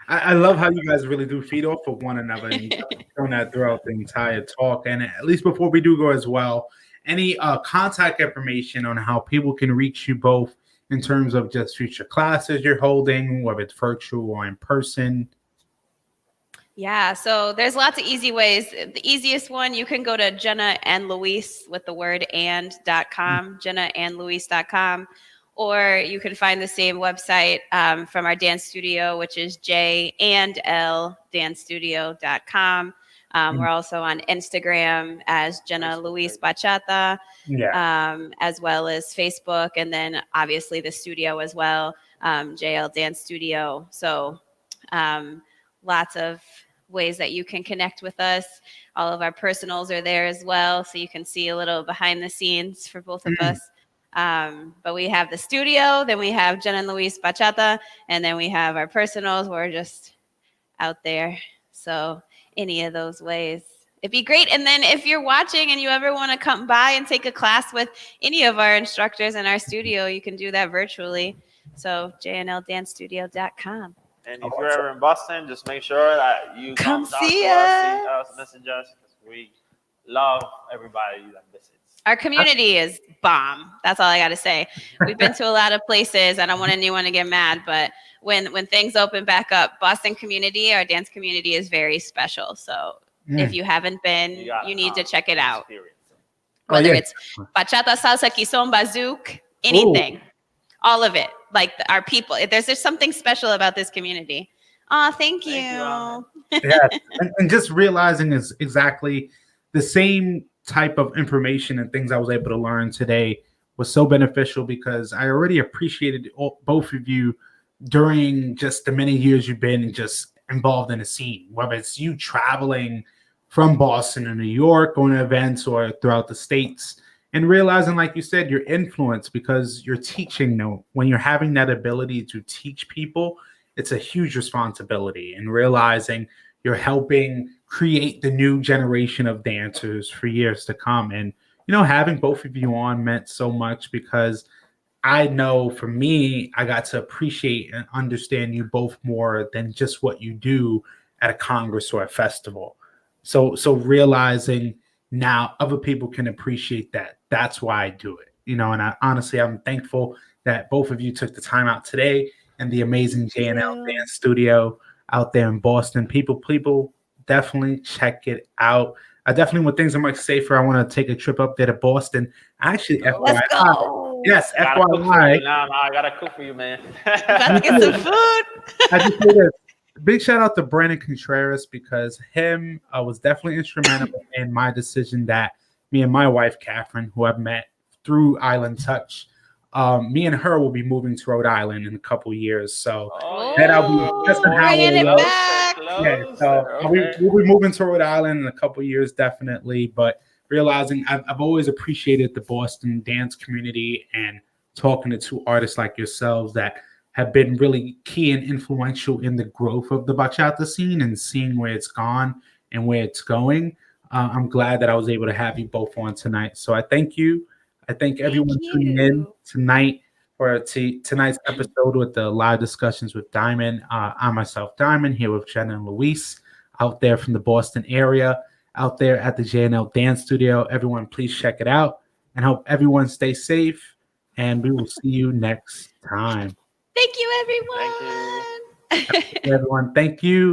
I love how you guys really do feed off of one another and shown that throughout the entire talk. And at least before we do go as well, any contact information on how people can reach you both in terms of just future classes you're holding, whether it's virtual or in person. Yeah, so there's lots of easy ways. The easiest one, you can go to Jenna and Luis with the word and.com, jennaandluis.com, or you can find the same website from our dance studio, which is J&L Dance Studio.com. We're also on Instagram as Jenna Luis Bachata, Yeah. as well as Facebook, and then obviously the studio as well, JL Dance Studio. So lots of ways that you can connect with us. All of our personals are there as well, so you can see a little behind the scenes for both of us. But we have the studio, then we have Jenna and Luis Bachata, and then we have our personals. We're just out there. So any of those ways, it'd be great. And then if you're watching and you ever want to come by and take a class with any of our instructors in our studio, you can do that virtually. So jnldance.studio.com. And if you're ever in Boston, just make sure that you Come come down see to us, see us. us, message us, because we love everybody that visits. Our community is bomb. That's all I got to say. We've been to a lot of places. I don't want anyone to get mad, but when things open back up, Boston community, our dance community is very special. So if you haven't been, you need to check it out. Whether it's bachata, salsa, kizomba, bazouk, anything, all of it. Like our people, there's something special about this community. Oh, thank you. Yeah, and just realizing is exactly the same type of information and things I was able to learn today was so beneficial because I already appreciated both of you during just the many years you've been just involved in the scene, whether it's you traveling from Boston to New York, going to events or throughout the states, and realizing, like you said, your influence because you're teaching. When you're having that ability to teach people, it's a huge responsibility, and realizing you're helping create the new generation of dancers for years to come. And having both of you on meant so much because I know for me, I got to appreciate and understand you both more than just what you do at a congress or a festival. So realizing now other people can appreciate that. That's why I do it. And I'm thankful that both of you took the time out today and the amazing J&L Dance Studio out there in Boston. People definitely check it out. I definitely, with things are much safer, I want to take a trip up there to Boston. Actually, Let's FYI, go. yes, I gotta cook for FYI. you now. I gotta cook for you, man. Let's get some food. I just say this. Big shout out to Brandon Contreras because him was definitely instrumental in my decision that me and my wife, Catherine, who I've met through Island Touch, me and her will be moving to Rhode Island in a couple years. So that I'll be just an hour Bringing it away. back. Yeah, so we'll be moving to Rhode Island in a couple years, definitely. But realizing I've always appreciated the Boston dance community and talking to two artists like yourselves that have been really key and influential in the growth of the bachata scene and seeing where it's gone and where it's going. I'm glad that I was able to have you both on tonight. So I thank you. I thank Thank everyone tuning in you. tonight for tonight's episode with the live discussions with Diamond. I'm myself, Diamond, here with Jenna Luis out there from the Boston area, out there at the J&L Dance Studio. Everyone, please check it out and hope everyone stay safe. And we will see you next time. Thank you, Thank you. everyone. Everyone, thank you.